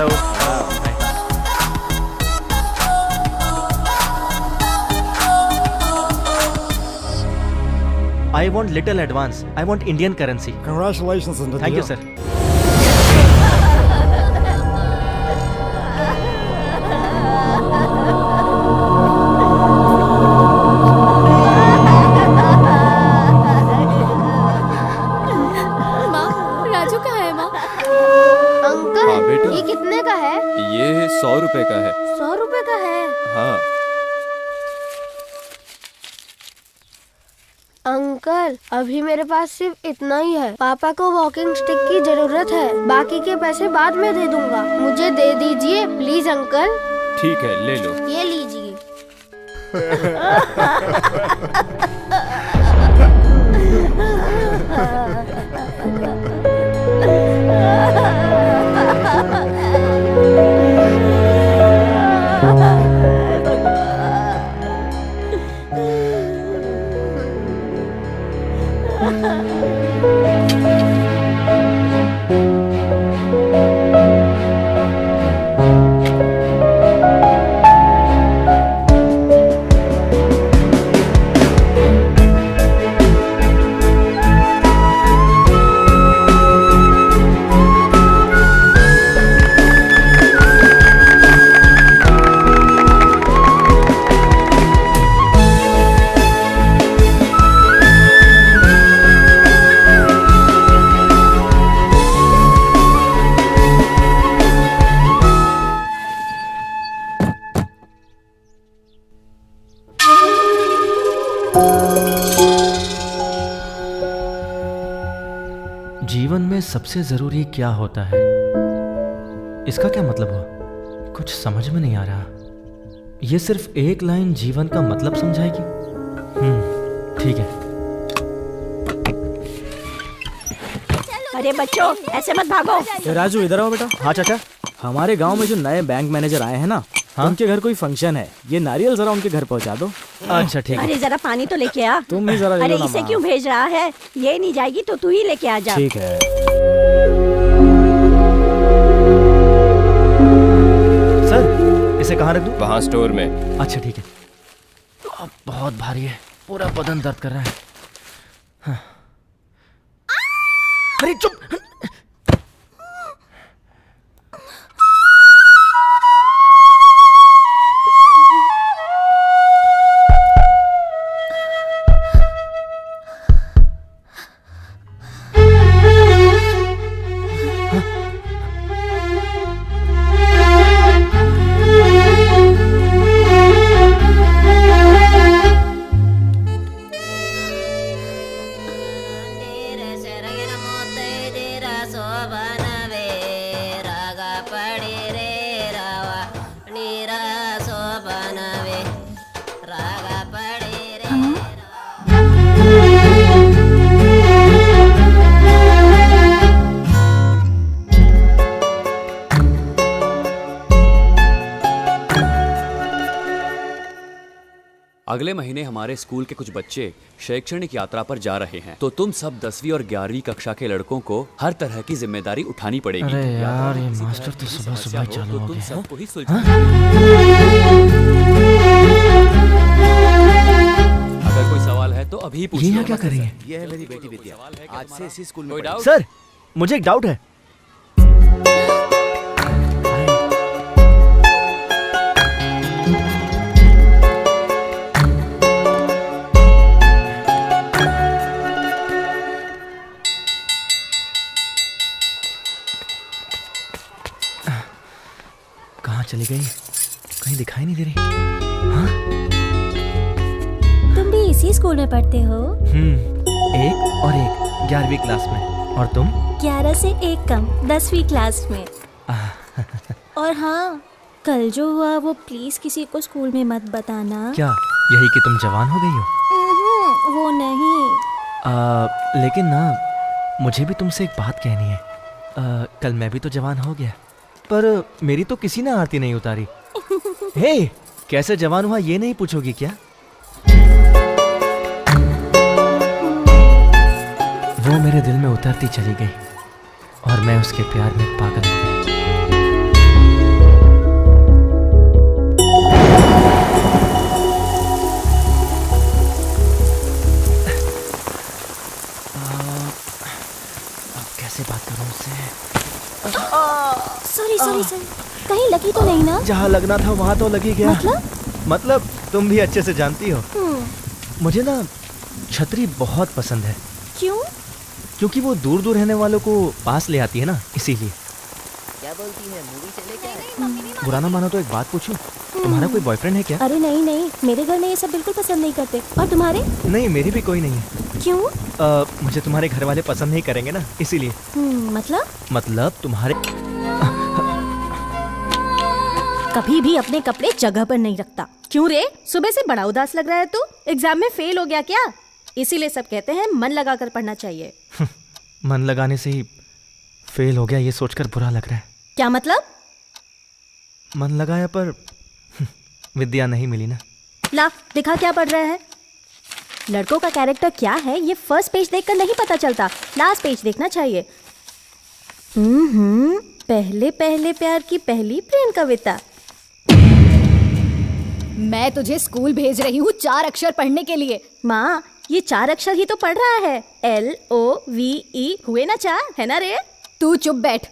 Hello. I want little advance. I want Indian currency. Congratulations on the Thank deal. you, sir. Raju कहाँ है माँ? Uncle हाँ बेटा, ये कितने का है? ये 100 रुपए का है। 100 रुपए का है। हाँ अंकल अभी मेरे पास सिर्फ इतना ही है। पापा को वॉकिंग स्टिक की जरूरत है, बाकी के पैसे बाद में दे दूंगा। मुझे दे दीजिए प्लीज अंकल। ठीक है, ले लो। ये लीजिए। जीवन में सबसे जरूरी क्या होता है? इसका क्या मतलब हुआ? कुछ समझ में नहीं आ रहा। ये सिर्फ एक लाइन जीवन का मतलब समझाएगी? ठीक है। अरे बच्चों ऐसे मत भागो। राजू इधर आओ बेटा। हाँ चाचा। हमारे गांव में जो नए बैंक मैनेजर आए हैं ना, हाँ? उनके घर कोई फंक्शन है। ये नारियल जरा उनके घर पहुंचा दो। अच्छा ठीक है। अरे जरा पानी तो लेके आ। तुम ही जरा ले अरे लो ना इसे माँ। क्यों भेज रहा है? ये नहीं जाएगी तो तू ही लेके आ जा। ठीक है। सर इसे कहाँ रख दूं? वहाँ स्टोर में। अच्छा ठीक है। अब बहुत भारी है, पूरा बदन दर्द कर रहा है। हाँ। अरे चुप। अगले महीने हमारे स्कूल के कुछ बच्चे शैक्षणिक यात्रा पर जा रहे हैं, तो तुम सब 10वीं और 11वीं कक्षा के लड़कों को हर तरह की जिम्मेदारी उठानी पड़ेगी। अरे यार ये मास्टर तो सुबह सुबह चालू हो तुम गए। सबको ही अगर कोई सवाल है तो अभी पूछ ये लो। यहाँ क्या कर रही है? ये है मेरी बेटी विद्या, आज से इसी स्कूल में पढ़ेगी। सर मुझे एक डाउट है। कहाँ चली गई? कहीं दिखाई नहीं दे रही। हाँ? तुम भी इसी स्कूल में पढ़ते हो? एक और एक 11वीं क्लास में। और तुम? 11 से एक कम 10वीं क्लास में। और हाँ, कल जो हुआ वो प्लीज किसी को स्कूल में मत बताना। क्या यही कि तुम जवान हो गई हो? वो नहीं। लेकिन ना मुझे भी तुमसे एक बात कहनी है। कल मैं भी तो जवान हो गया, पर मेरी तो किसी ने आरती नहीं उतारी। हे, कैसे जवान हुआ ये नहीं पूछोगी क्या? वो मेरे दिल में उतरती चली गई और मैं उसके प्यार में पागल हो गया। कैसे बात करूं उससे? सॉरी सॉरी सॉरी, कहीं लगी तो नहीं ना? जहाँ लगना था वहाँ तो लगी गया। मतलब तुम भी अच्छे से जानती हो। मुझे ना छतरी बहुत पसंद है। क्यों? क्योंकि वो दूर दूर रहने वालों को पास ले आती है ना, इसीलिए। क्या बोलती है, मूवी चले क्या? बुरा ना मानो तो एक बात पूछूं, तुम्हारा कोई बॉयफ्रेंड है क्या? अरे नहीं नहीं, मेरे घर में ये सब बिल्कुल पसंद नहीं करते। और तुम्हारे? नहीं, मेरी भी कोई नहीं है। क्यों? मुझे तुम्हारे घर वाले पसंद नहीं करेंगे ना, इसीलिए। मतलब तुम्हारे कभी भी अपने कपड़े जगह पर नहीं रखता। क्यों रे, सुबह से बड़ा उदास लग रहा है तू? एग्जाम में फेल हो गया क्या? इसीलिए सब कहते हैं मन लगाकर पढ़ना चाहिए। मन लगाने से ही फेल हो गया, ये सोचकर बुरा लग रहा है। क्या मतलब? मन लगाया पर विद्या नहीं मिली ना। ला दिखा क्या पढ़ रहा है। लड़कों का कैरेक्टर क्या है ये फर्स्ट पेज देखकर नहीं पता चलता, लास्ट पेज देखना चाहिए। पहले पहले प्यार की पहली प्रेम कविता। मैं तुझे स्कूल भेज रही हूँ 4 अक्षर पढ़ने के लिए। माँ, ये 4 अक्षर ही तो पढ़ रहा है। LOVE हुए ना 4, है ना रे? तू चुप बैठ।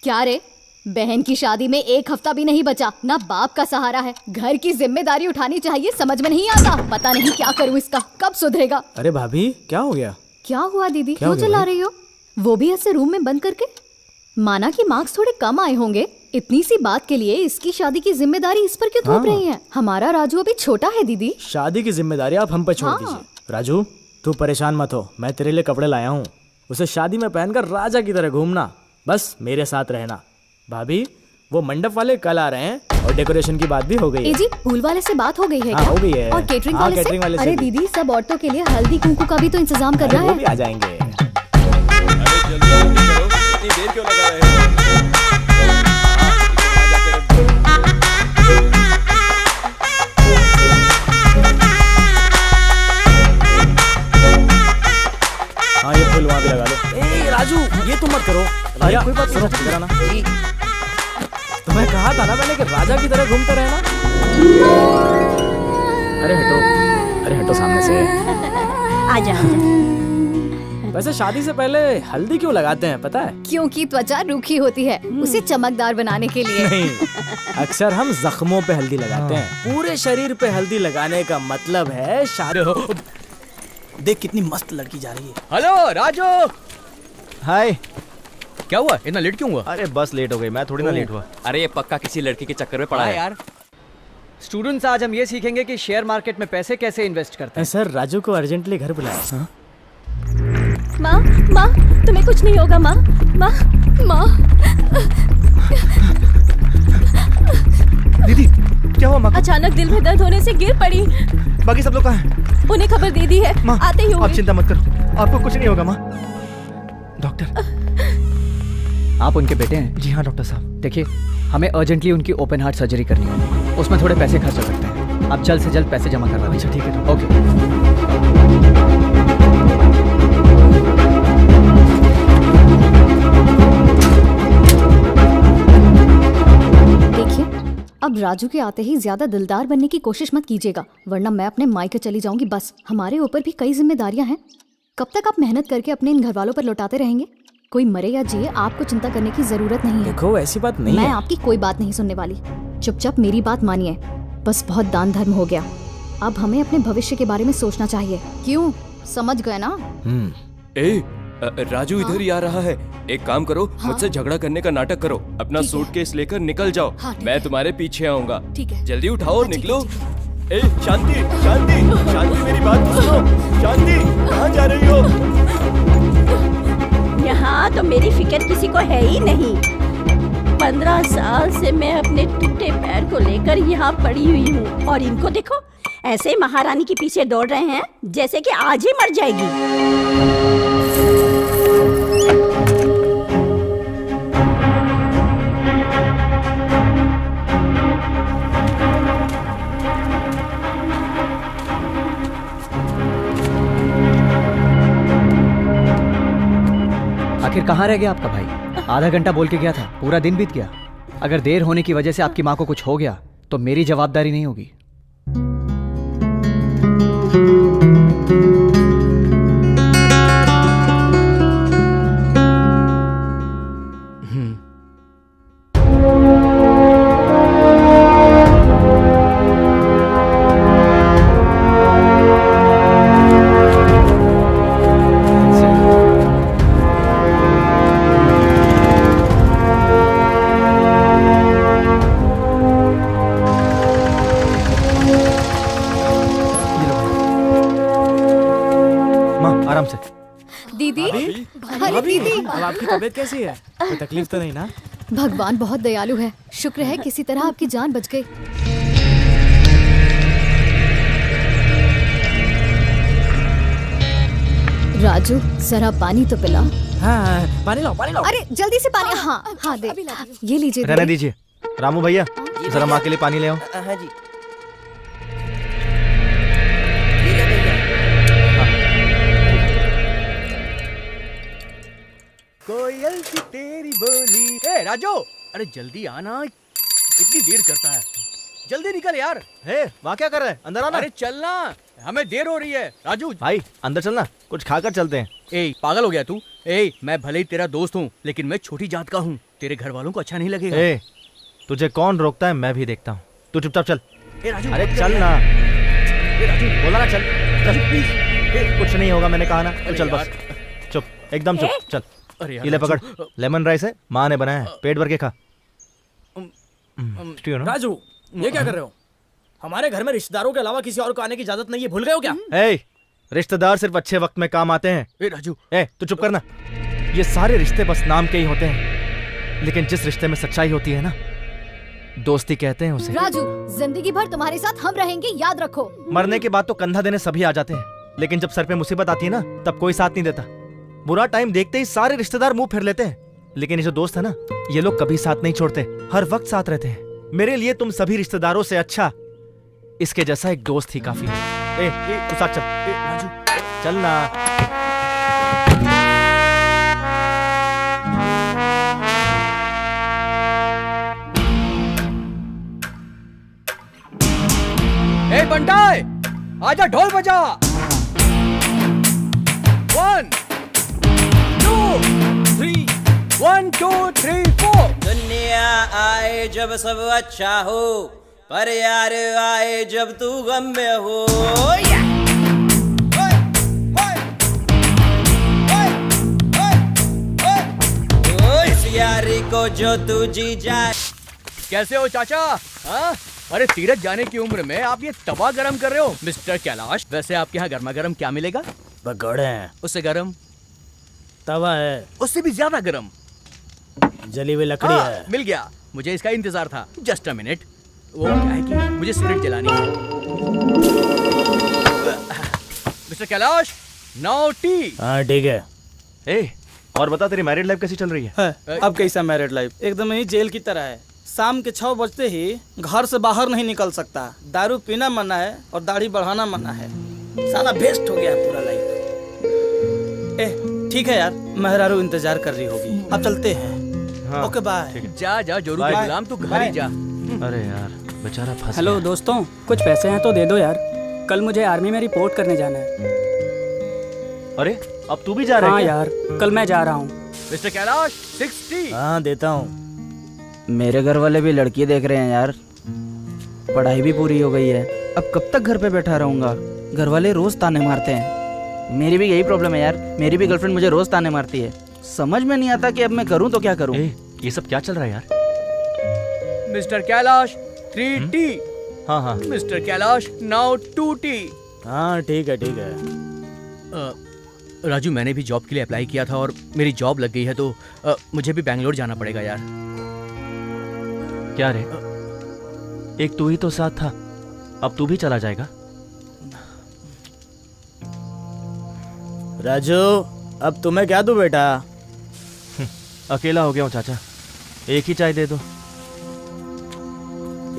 क्या रे, बहन की शादी में 1 हफ्ता भी नहीं बचा, ना बाप का सहारा है। घर की जिम्मेदारी उठानी चाहिए, समझ में नहीं आता। पता नहीं क्या करूँ इसका, कब सुधरेगा। अरे भाभी, क्या हो गया? क्या हुआ दीदी, क्या क्यों चिल्ला रही हो? वो भी ऐसे रूम में बंद करके? माना कि मार्क्स थोड़े कम आए होंगे, इतनी सी बात के लिए इसकी शादी की जिम्मेदारी इस पर क्यों थोप रही हैं? हमारा राजू अभी छोटा है दीदी। शादी की जिम्मेदारी आप हम पर छोड़ दीजिए। राजू, तू परेशान मत हो, मैं तेरे लिए कपड़े लाया हूँ। उसे शादी में पहनकर राजा की तरह घूमना, बस मेरे साथ रहना। भाभी, वो मंडप वाले कल आ रहे हैं और डेकोरेशन की बात भी हो गई है। जी, फूल वाले से बात हो गई है? हाँ, हो गई है। और केटरिंग वाले से? अरे भी। दीदी, सब औरतों के लिए हल्दी कुंकू का भी तो इंतजाम कर रहा है। वो भी आ जाएंगे। अरे जल्दी करो, इतनी देर क्यों लगा रहे हो? हाँ, ये फूल वहाँ भी लगा लो। ए राजू, ये तुम मत करो। अरे कोई बात नहीं, जरा ना। तुम्हें कहा था ना मैंने कि राजा की तरह घूमते रहना। अरे हटो सामने से। आजा। वैसे शादी से पहले हल्दी क्यों लगाते हैं पता है? क्योंकि त्वचा रूखी होती है, उसे चमकदार बनाने के लिए। नहीं, अक्सर हम जख्मों पे हल्दी लगाते हैं। पूरे शरीर पे हल्दी लगाने का मतलब है शादी। देख कितनी मस्त लड़की जा रही है। हेलो राजू। हाय। क्या हुआ, इतना लेट क्यों हुआ? अरे बस लेट हो गई, मैं थोड़ी ना लेट हुआ। अरे ये पक्का किसी लड़की के चक्कर में पड़ा है यार। स्टूडेंट्स, आज हम ये सीखेंगे कि शेयर मार्केट में पैसे कैसे इन्वेस्ट करते हैं। सर, राजू को अर्जेंटली घर बुलाया। माँ, माँ, तुम्हें कुछ नहीं होगा माँ। माँ, माँ। दीदी, क्या हुआ माँ? अचानक दिल में दर्द होने से गिर पड़ी। बाकी सब लोग कहाँ हैं? उन्हें खबर दे दी है, आते ही होंगे। आप चिंता मत करो, आपको कुछ नहीं होगा माँ। डॉक्टर, आप उनके बेटे हैं? जी हाँ डॉक्टर साहब। देखिए, हमें अर्जेंटली उनकी ओपन हार्ट सर्जरी करनी है, उसमें थोड़े पैसे खर्च हो सकते हैं। आप जल्द से जल्द पैसे जमा करवा दीजिए। अच्छा ठीक है। ओके। अब राजू के आते ही ज्यादा दिलदार बनने की कोशिश मत कीजिएगा, वरना मैं अपने मायके चली जाऊंगी। बस हमारे ऊपर भी कई जिम्मेदारियां हैं। कब तक आप मेहनत करके अपने इन घर वालों पर लौटाते रहेंगे? कोई मरे या जिए, आपको चिंता करने की जरूरत नहीं है। देखो, ऐसी बात नहीं है। मैं आपकी कोई बात नहीं सुनने वाली। चुपचाप मेरी बात मानिए। बस बहुत दान धर्म हो गया, अब हमें अपने भविष्य के बारे में सोचना चाहिए। क्यों, समझ गए ना? राजू इधर ही आ रहा है। एक काम करो, मुझसे झगड़ा करने का नाटक करो, अपना सूटकेस लेकर निकल जाओ। मैं तुम्हारे पीछे आऊंगा। जल्दी उठाओ और निकलो। ए शांति, शांति, शांति, मेरी बात सुनो। शांति, कहाँ जा रही हो? यहाँ तो मेरी फिक्र किसी को है ही नहीं। 15 साल से मैं अपने टूटे पैर को लेकर यहाँ पड़ी हुई हूँ, और इनको देखो, ऐसे महारानी के पीछे दौड़ रहे हैं जैसे कि आज ही मर जाएगी। आखिर कहाँ रह गया आपका भाई? आधा घंटा बोल के गया था, पूरा दिन बीत गया। अगर देर होने की वजह से आपकी माँ को कुछ हो गया तो मेरी जवाबदारी नहीं होगी। आपकी तबीयत कैसी है? कोई तकलीफ तो नहीं ना? भगवान बहुत दयालु है, शुक्र है किसी तरह आपकी जान बच गई। राजू जरा पानी तो पिला। हाँ, पानी लाओ, पानी लाओ। अरे जल्दी से पानी। हाँ हाँ दे, ये लीजिए। रहने दीजिए। रामू भैया जरा माँ के लिए पानी ले आओ। हाँ जी। कोयल सी तेरी बोली। ए राजू, अरे जल्दी आना, इतनी देर करता है, जल्दी निकल यार। वहाँ क्या कर रहा है? अंदर आना। अरे चलना, हमें देर हो रही है। राजू भाई अंदर चलना, कुछ खाकर चलते हैं। ए पागल हो गया तू? ए मैं भले ही तेरा दोस्त हूँ, लेकिन मैं छोटी जात का हूँ, तेरे घर वालों को अच्छा नहीं लगेगा। ए तुझे कौन रोकता है, मैं भी देखता हूँ। तू चुपचाप चल। ए राजू, अरे चल ना। ए राजू, बोला ना चल। चल प्लीज। कुछ नहीं होगा, मैंने कहा ना। तू चल बस, चुप, एकदम चुप, चल। अरे ये ले पकड़, लेमन राइस है, माँ ने बनाया है, पेट भर के खा। राजू ये क्या कर रहे हो? हमारे घर में रिश्तेदारों के अलावा किसी और को आने की इजाजत नहीं है, भूल गए हो क्या? ए रिश्तेदार सिर्फ अच्छे वक्त में काम आते हैं। ए राजू, तू चुप करना। ये सारे रिश्ते बस नाम के ही होते हैं, लेकिन जिस रिश्ते में सच्चाई होती है ना, दोस्ती कहते हैं उसे। राजू जिंदगी भर तुम्हारे साथ हम रहेंगे, याद रखो। मरने के बाद तो कंधा देने सभी आ जाते हैं, लेकिन जब सर पे मुसीबत आती है ना, तब कोई साथ नहीं देता। बुरा टाइम देखते ही सारे रिश्तेदार मुंह फेर लेते हैं, लेकिन ये जो दोस्त है ना, ये लोग कभी साथ नहीं छोड़ते, हर वक्त साथ रहते हैं। मेरे लिए तुम सभी रिश्तेदारों से अच्छा इसके जैसा एक दोस्त ही काफी है। तू साथ चल। राजू चल ना। ए बंटाए, आजा ढोल बजा। 1 2 3 1 2 3 4। दुनिया आए जब सब अच्छा हो, पर यार आए जब तू गम में हो। इस यारी को जो तू जी जाए। कैसे हो चाचा? हाँ? अरे तीरथ जाने की उम्र में आप ये तवा गरम कर रहे हो मिस्टर कैलाश। वैसे आपके यहाँ गर्मा गर्म क्या मिलेगा? पकौड़े हैं। उससे गरम तवा है, उससे भी ज्यादा गरम जली हुई लकड़ी है। मिल गया, मुझे इसका इंतजार था। Just a minute. वो क्या है कि मुझे सिगरेट जलानी है। Mister Kailash, now T. हाँ ठीक है। और बता, तेरी मैरिड लाइफ कैसी चल रही है? अब कैसा मैरिड लाइफ? एकदम ही जेल की तरह है। शाम के 6 बजते ही घर से बाहर नहीं निकल सकता। दारू पीना मना है और दाढ़ी बढ़ाना मना है। साला बेस्ट हो गया है पूरा लाइफ। ठीक है यार, मेहरारू इंतजार कर रही होगी, अब चलते हैं। हाँ, ओके बाय। जा जा जोरू के गुलाम, तू घर ही जा। अरे यार बेचारा फंस हेलो गया। दोस्तों, कुछ पैसे हैं तो दे दो यार, कल मुझे आर्मी में रिपोर्ट करने जाना है। अरे अब तू भी जा रहा है? हाँ यार, कल मैं जा रहा हूँ। मिस्टर कैलाश 60। हाँ देता हूँ। मेरे घर वाले भी लड़की देख रहे हैं यार, पढ़ाई भी पूरी हो गई है, अब कब तक घर पे बैठा रहूँगा? घर वाले रोज ताने मारते हैं। मेरी भी यही प्रॉब्लम है यार, मेरी भी गर्लफ्रेंड मुझे रोज ताने मारती है। समझ में नहीं आता कि अब मैं करूँ तो क्या करूँ। ये सब क्या चल रहा है यार? Mister Kailash 3T। हाँ हाँ। Mister Kailash now 2T। हाँ ठीक है ठीक है। राजू, मैंने भी जॉब के लिए अप्लाई किया था और मेरी जॉब लग गई है, तो मुझे भी बैंगलोर जाना पड़ेगा यार। क्या रे, एक तू ही तो साथ था, अब तू भी चला जाएगा? राजू अब तुम्हें क्या दूं बेटा? अकेला हो गया हूँ चाचा, एक ही चाय दे दो।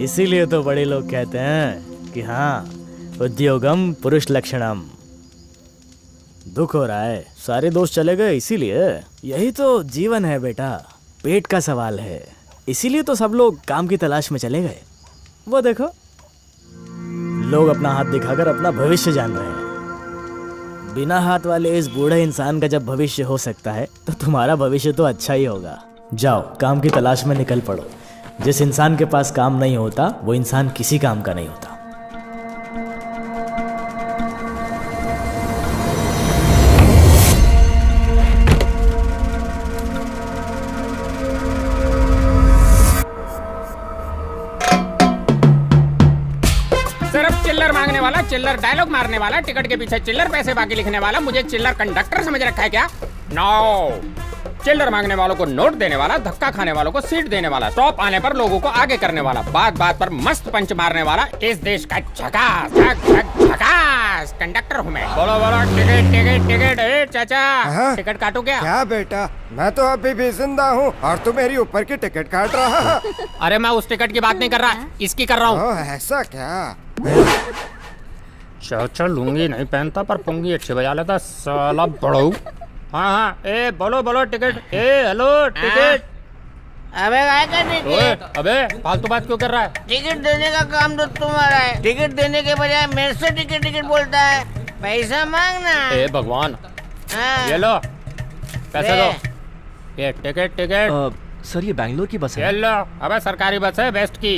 इसीलिए तो बड़े लोग कहते हैं कि हाँ, उद्योगम पुरुष लक्षणम। दुख हो रहा है, सारे दोस्त चले गए इसीलिए। यही तो जीवन है बेटा, पेट का सवाल है। इसीलिए तो सब लोग काम की तलाश में चले गए। वो देखो, लोग अपना हाथ दिखाकर अपना भविष्य जान रहे हैं। बिना हाथ वाले इस बूढ़े इंसान का जब भविष्य हो सकता है, तो तुम्हारा भविष्य तो अच्छा ही होगा। जाओ काम की तलाश में निकल पड़ो। जिस इंसान के पास काम नहीं होता, वो इंसान किसी काम का नहीं होता। चिल्लर मांगने वाला, चिल्लर डायलॉग मारने वाला, टिकट के पीछे चिल्लर पैसे बाकी लिखने वाला, मुझे चिल्लर कंडक्टर समझ रखा है क्या? नो, चिल्लर मांगने वालों को नोट देने वाला, धक्का खाने वालों को सीट देने वाला, स्टॉप आने पर लोगों को आगे करने वाला, बात बात पर मस्त पंच मारने वाला, इस देश का झकास झकास कंडक्टर हूँ मैं। बोलो बोलो टिकट टिकट टिकट। ए चाचा टिकट काटू क्या? क्या बेटा, मैं तो अभी भी जिंदा हूँ और तू मेरी ऊपर की टिकट काट रहा है। अरे मैं उस टिकट की बात नहीं कर रहा, इसकी कर रहा हूँ। ऐसा क्या? चाचा लुंगी नहीं पहनता पर पुंगी अच्छी बजा लेता साला बड़ू। हाँ हाँ, ए बोलो बोलो टिकट। ए हेलो टिकट। अबे काय करने के? अबे फालतू बात क्यों कर रहा है? टिकट देने का काम तो तुम्हारा है। टिकट देने के बजाय मेरे से टिकट टिकट बोलता है। पैसा मांगना। ए भगवान, ये लो पैसे दो। ये टिकट टिकट। सर ये बैंगलोर की बस है। ये लो। अबे सरकारी बस है वेस्ट की।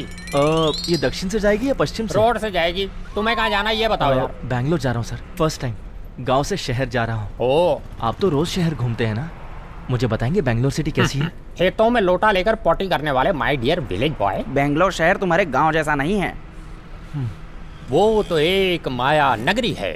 ये दक्षिण से जाएगी या पश्चिम से? रोड से जाएगी। तुम्हें कहाँ जाना है ये बताओ यार। बैंगलोर जा रहा हूँ सर, फर्स्ट टाइम गांव से शहर जा रहा हूँ। ओ, आप तो रोज शहर घूमते हैं ना, मुझे बताएंगे बैंगलोर सिटी कैसी है? खेतों में लोटा लेकर पॉटी करने वाले my dear village boy. Bangalore शहर तुम्हारे गांव जैसा नहीं है। वो तो एक माया नगरी है।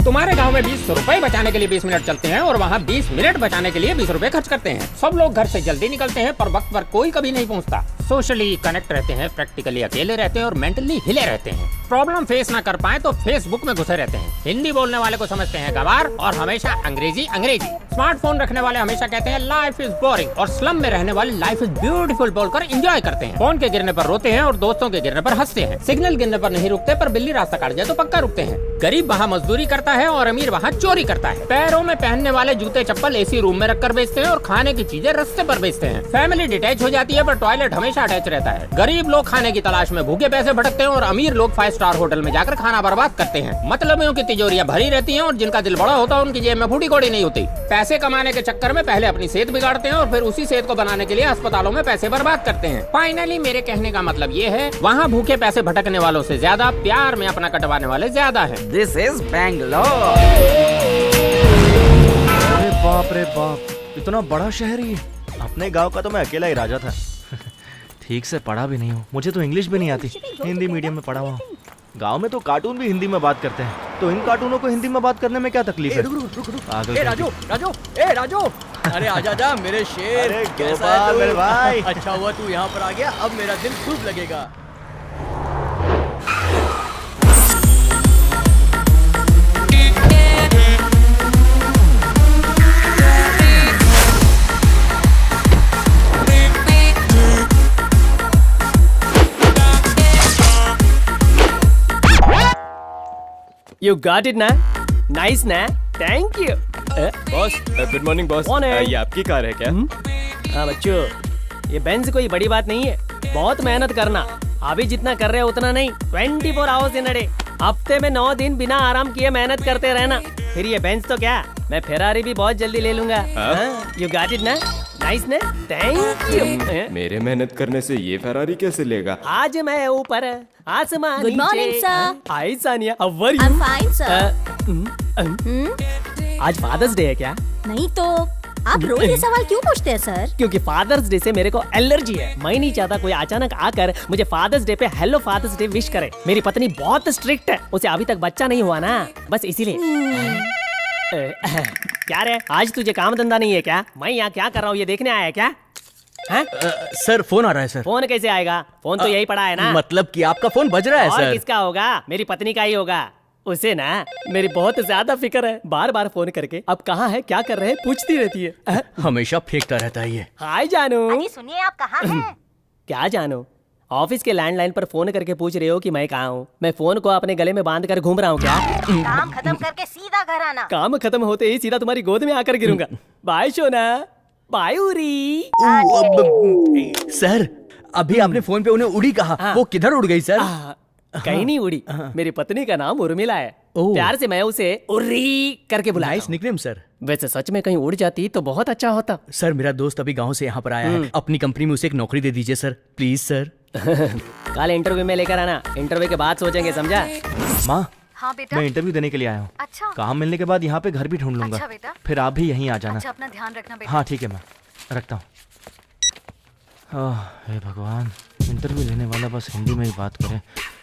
तुम्हारे गांव में 20 रुपए बचाने के लिए 20 मिनट चलते हैं और वहाँ 20 मिनट बचाने के लिए 20 रुपए खर्च करते हैं। सब लोग घर से जल्दी निकलते हैं पर वक्त पर कोई कभी नहीं पहुँचता। सोशली कनेक्ट रहते हैं, प्रैक्टिकली अकेले रहते हैं और मेंटली हिले रहते हैं। प्रॉब्लम फेस ना कर पाए तो फेसबुक में घुसे रहते हैं। हिंदी बोलने वाले को समझते हैं गवार और हमेशा अंग्रेजी अंग्रेजी। स्मार्टफोन रखने वाले हमेशा कहते हैं लाइफ इज बोरिंग और स्लम में रहने वाले लाइफ इज ब्यूटीफुल बोलकर एंजॉय करते हैं। फोन के गिरने पर रोते हैं और दोस्तों के गिरने पर हंसते हैं। सिग्नल गिरने पर नहीं रुकते पर बिल्ली रास्ता काट जाए तो पक्का रुकते हैं। गरीब वहाँ मजदूरी करता है और अमीर वहाँ चोरी करता है। पैरों में पहनने वाले जूते चप्पल एसी रूम में रखकर बेचते हैं और खाने की चीजें रास्ते पर बेचते हैं। फैमिली डिटैच हो जाती है पर टॉयलेट हमेशा अटैच रहता है। गरीब लोग खाने की तलाश में भूखे पैसे भटकते हैं और अमीर लोग 5 स्टार होटल में जाकर खाना बर्बाद करते हैं। मतलबियों की तिजोरियां भरी रहती हैं और जिनका दिल बड़ा होता है उनकी जेब में फूटी कौड़ी नहीं होती। पैसे कमाने के चक्कर में पहले अपनी सेहत बिगाड़ते हैं और फिर उसी सेहत को बनाने के लिए अस्पतालों में पैसे बर्बाद करते हैं। फाइनली मेरे कहने का मतलब ये है, वहाँ भूखे पैसे भटकने वालों से ज्यादा प्यार में अपना कटवाने वाले ज्यादा है। This is Bangalore. अरे बाप रे बाप, इतना बड़ा शहर ही। अपने गांव का तो मैं अकेला ही राजा था। ठीक से पढ़ा भी नहीं हूँ, मुझे तो इंग्लिश भी नहीं आती। हिंदी मीडियम में पढ़ा हुआ हूँ। गांव में तो कार्टून भी हिंदी में बात करते हैं, तो इन कार्टूनों को हिंदी में बात करने में क्या तकलीफ है? ए राजू राजू, ए राजू, अरे आजा जा मेरे शेर। अरे कैसा है तू? मेरे भाई। अच्छा हुआ तू यहाँ पर आ गया, अब मेरा दिल खूब लगेगा। You got it ना? Nice ना? Thank you. Boss, good morning boss. ये आपकी कार है क्या? हाँ बच्चों, ये बेंज कोई बड़ी बात नहीं है। बहुत मेहनत करना, अभी जितना कर रहे हो उतना नहीं। 24 आवर्स इन अ डे, हफ्ते में 9 दिन बिना आराम किए मेहनत करते रहना। फिर ये बेंज तो क्या, मैं फेरारी भी बहुत जल्दी ले लूंगा। You got it ना? नाइस ना? Thank you. मेरे मेहनत करने से ये फेरारी कैसे लेगा? आज मैं ऊपर आसमान Good morning, sir. Hi Sania, how are you? I'm fine, sir. आज फादर्स डे है क्या? नहीं तो आप रोज ये सवाल क्यों पूछते हैं सर? क्योंकि फादर्स डे से मेरे को एलर्जी है। मैं नहीं चाहता कोई अचानक आकर मुझे फादर्स डे पे हेलो फादर्स डे विश करे। मेरी पत्नी बहुत स्ट्रिक्ट है, उसे अभी तक बच्चा नहीं हुआ ना, बस इसीलिए। क्या रे, आज तुझे काम धंधा नहीं है क्या? मैं यहाँ क्या कर रहा हूँ ये देखने आया है क्या? सर फोन आ रहा है सर। फोन कैसे आएगा? फोन तो यही पड़ा है ना। मतलब कि आपका फोन बज रहा है और सर। किसका होगा? मेरी पत्नी का ही होगा। उसे ना मेरी बहुत ज्यादा फिक्र है, बार बार फोन करके अब कहाँ है क्या कर रहे हैं पूछती रहती है। हमेशा फेंकता रहता है ये। हाय जानू। अरे सुनिए, आप कहाँ हैं? क्या जानू? ऑफिस के लैंडलाइन पर फोन करके पूछ रहे हो कि मैं कहाँ हूँ? मैं फोन को अपने गले में बांध कर घूम रहा हूँ क्या? काम खत्म करके सीधा घर आना। काम खत्म होते ही सीधा तुम्हारी गोद में आकर गिरूंगा। बाय सोना, बाय उरी। सर अभी आपने फोन पे उन्हें उड़ी कहा, वो किधर उड़ गई सर? कहीं नहीं उड़ी। मेरी पत्नी का नाम उर्मिला है, प्यार से मैं उसे उर्री करके बुलाया। Nice nickname sir. वैसे सच में कहीं उड़ जाती तो बहुत अच्छा होता। सर मेरा दोस्त अभी गांव से यहाँ पर आया है, अपनी कंपनी में उसे एक नौकरी दे दीजिए सर, प्लीज सर। कल इंटरव्यू में लेकर आना, इंटरव्यू के बाद सोचेंगे, समझा? माँ, हाँ बेटा। मैं इंटरव्यू देने के लिए आया हूँ। अच्छा। काम मिलने के बाद यहाँ पे घर भी ढूंढ लूंगा। अच्छा बेटा। फिर आप भी यहीं आ जाना। अच्छा, अपना ध्यान रखना बेटा। हाँ ठीक है, मैं रखता हूँ। हे भगवान। इंटरव्यू लेने वाला बस हिंदी में ही बात करे,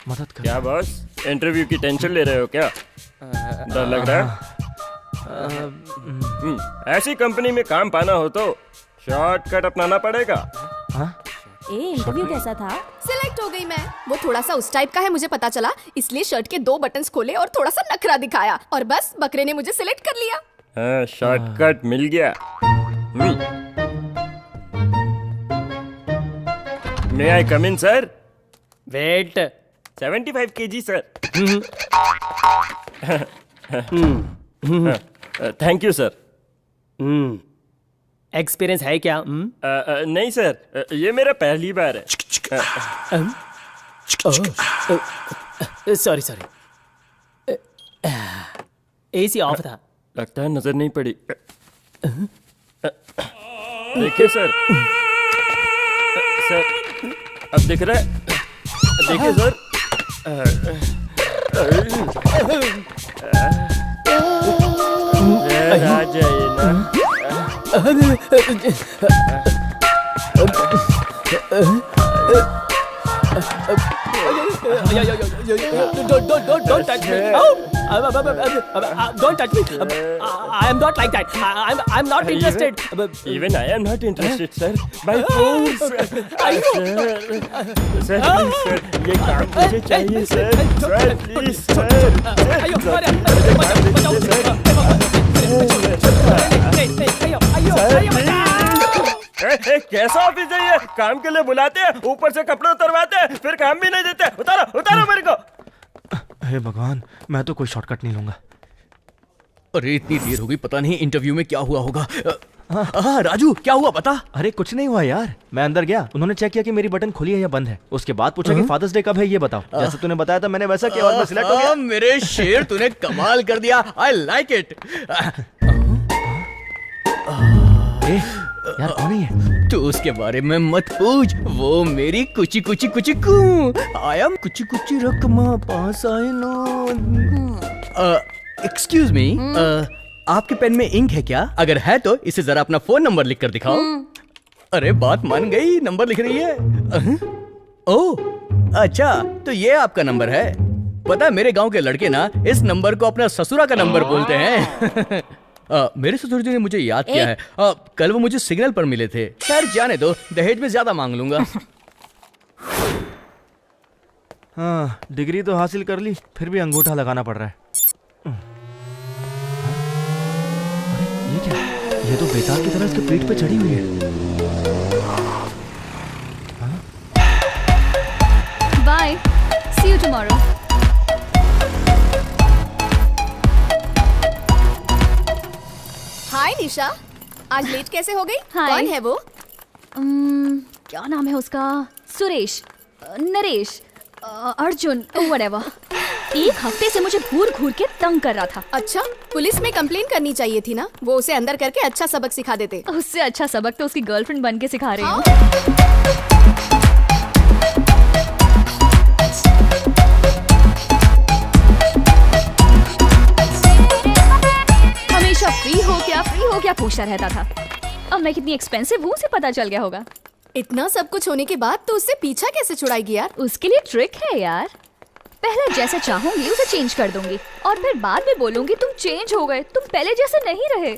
मदद कर। क्या बॉस, इंटरव्यू की टेंशन ले रहे हो क्या? डर लग रहा है? ऐसी कंपनी में काम पाना हो तो शॉर्टकट अपनाना पड़ेगा। इंटरव्यू कैसा था? सिलेक्ट हो गई मैं। वो थोड़ा सा उस टाइप का है मुझे पता चला, इसलिए शर्ट के 2 बटन्स खोले और थोड़ा सा नखरा दिखाया और बस बकरे ने मुझे सिलेक्ट कर लिया। हाँ, शॉर्टकट मिल गया। May I come in, sir? Weight. 75 kg, sir. Thank you, sir. Experience है क्या? नहीं सर, ये मेरा पहली बार है। सॉरी एसी ऑफ था। लगता है नजर नहीं पड़ी। देखिए सर, अब दिख रहा है? देखिए सर। आ जाइए ना। Don't touch me. Don't touch me. I am not like that. I'm not interested. Even I am not interested, sir. By force. Sir, ये काम मुझे चाहिए, sir. Sir, please, sir. कैसा ऑफिस है ये? काम के लिए बुलाते हैं, ऊपर से कपड़े उतरवाते हैं, फिर काम भी नहीं देते। उतारो मेरे को। हे भगवान, मैं तो कोई शॉर्टकट नहीं लूंगा। अरे इतनी देर हो गई, पता नहीं इंटरव्यू में क्या हुआ होगा। राजू क्या हुआ बता? अरे कुछ नहीं हुआ यार, मैं अंदर गया, उन्होंने चेक किया कि मेरी बटन खुली है या बंद है। उसके बाद पूछा कि फादर्स डे कब है ये बताओ। जैसे तूने बताया था मैंने वैसा किया और मैं सिलेक्ट हो गया। मेरे शेर, तूने कमाल कर दिया। I like it. यार कौन है ये? तू उसके बारे में मत पूछ, वो मेरी कुची कू आई एम कुची रकमा पास आए नो। एक्सक्यूज मी, आपके पेन में इंक है क्या? अगर है तो इसे जरा अपना फोन नंबर लिख कर दिखाओ। अरे बात मान गई, नंबर लिख रही है। ओह अच्छा, तो ये आपका नंबर है। पता है मेरे गांव के लड़के ना इस नंबर को अपना ससुरा का नंबर बोलते हैं। मेरे ससुर जी ने मुझे याद किया है। कल वो मुझे सिग्नल पर मिले थे। खैर जाने दो, दहेज में ज्यादा मांग लूंगा। हाँ, डिग्री तो हासिल कर ली, फिर भी अंगूठा लगाना पड़ रहा है। अरे ये क्या? ये तो बेताल की तरह इसके पीठ पे चढ़ी हुई है। Bye, see you tomorrow. Hi Nisha, आज लेट कैसे हो गई? Hi. कौन है वो? क्या नाम है उसका? सुरेश, नरेश, अर्जुन, व्हाटएवर। एक हफ्ते से मुझे घूर के तंग कर रहा था। अच्छा, पुलिस में कंप्लेन करनी चाहिए थी ना, वो उसे अंदर करके अच्छा सबक सिखा देते। उससे अच्छा सबक तो उसकी गर्लफ्रेंड बन के सिखा रही हूँ। हमेशा फ्री हो क्या पूछता रहता था। अब मैं कितनी एक्सपेंसिव हूँ उसे पता चल गया होगा। इतना सब कुछ होने के बाद तो उससे पीछा कैसे छुड़ाएगी यार? उसके लिए ट्रिक है यार। पहले जैसे चाहूंगी उसे चेंज कर दूंगी और फिर बाद में बोलूंगी तुम चेंज हो गए, तुम पहले जैसे नहीं रहे,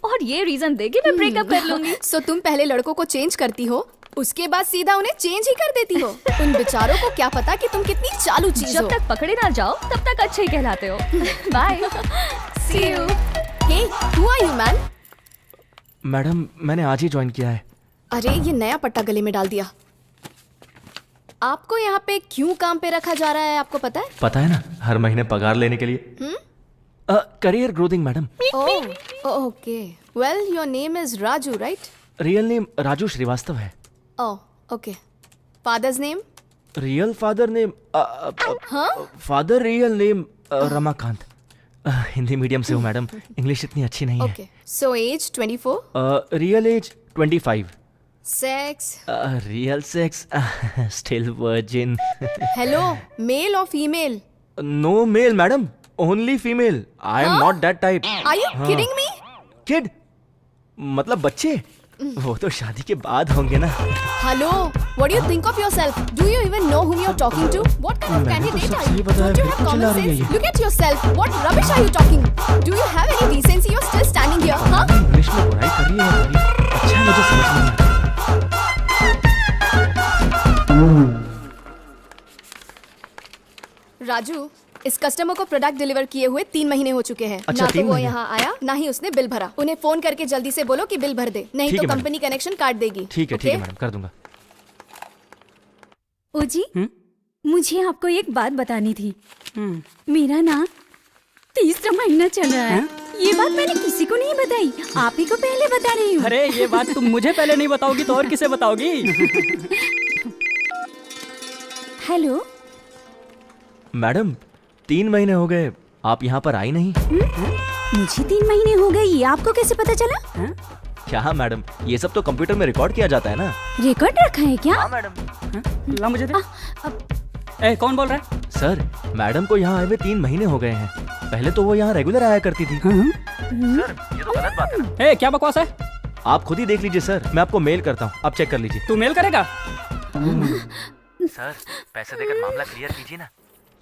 और ये रीजन देके मैं ब्रेकअप कर लूंगी। सो तुम पहले लड़कों को चेंज करती हो, उसके बाद सीधा उन्हें चेंज ही कर देती हो। उन बेचारों को क्या पता कि तुम कितनी चालू चीज हो। जब तक पकड़े ना जाओ तब तक अच्छे ही कहलाते हो। Bye, see you. Hey, who are you man? Madam, मैंने आज ही ज्वाइन किया है। अरे ये नया पट्टा गले में डाल दिया। आपको यहाँ पे क्यों काम पे रखा जा रहा है, आपको पता है? पता है ना, हर महीने पगार लेने के लिए। Career growthing madam. Okay, well your name is Raju right? Real name Raju Srivastava है। Oh okay, father's name? Real father name father real name Ramakant. Hindi medium से हूँ मैडम, इंग्लिश इतनी अच्छी नहीं है। Okay, so age 24? रियल एज 25। Sex? Real sex still virgin. Hello, male और female? No male madam, only female. I am not that type. Are you kidding me? Kid मतलब बच्चे? वो तो शादी के बाद होंगे ना। Hello, what do you think of yourself? Do you even know whom you're talking to? What kind of candidate are you? Don't you have common sense? Look at yourself. What rubbish are you talking? Do you have any decency? You're still standing here, huh? English में बुराई कर रही है भाई। अच्छा है, मुझे समझ नहीं आता। राजू, इस कस्टमर को प्रोडक्ट डिलीवर किए हुए 3 महीने हो चुके हैं। अच्छा, ना तो 3 वो महीने? यहाँ आया, ना ही उसने बिल भरा। उन्हें फोन करके जल्दी से बोलो कि बिल भर दे, नहीं ठीक तो है मैडम। कंपनी कनेक्शन काट देगी। ठीक है मैडम, कर दूंगा। ओ जी, मुझे आपको एक बात बतानी थी। मेरा ना 3रा महीना चल रहा है। ये बात मैंने किसी को नहीं बताई, आप ही को पहले बता रही हूँ। अरे ये बात तुम मुझे पहले नहीं बताओगी तो और किसे बताओगी? हेलो मैडम, 3 महीने हो गए, आप यहाँ पर आई नहीं। मुझे 3 महीने हो गए, ये आपको कैसे पता चला? क्या मैडम, ये सब तो कंप्यूटर में रिकॉर्ड किया जाता है ना। रिकॉर्ड रखा है क्या? हाँ मैडम। ला मुझे दे। ए, कौन बोल रहा है? सर, मैडम को यहाँ आए हुए 3 महीने हो गए हैं। पहले तो वो यहाँ रेगुलर आया करती थी। सर, ये तो गलत बात है ना। ए, क्या बकवास है? आप खुद ही देख लीजिए सर, मैं आपको मेल करता हूँ, आप चेक कर लीजिए। तू मेल करेगा? सर, पैसे देकर मामला क्लियर कीजिए ना,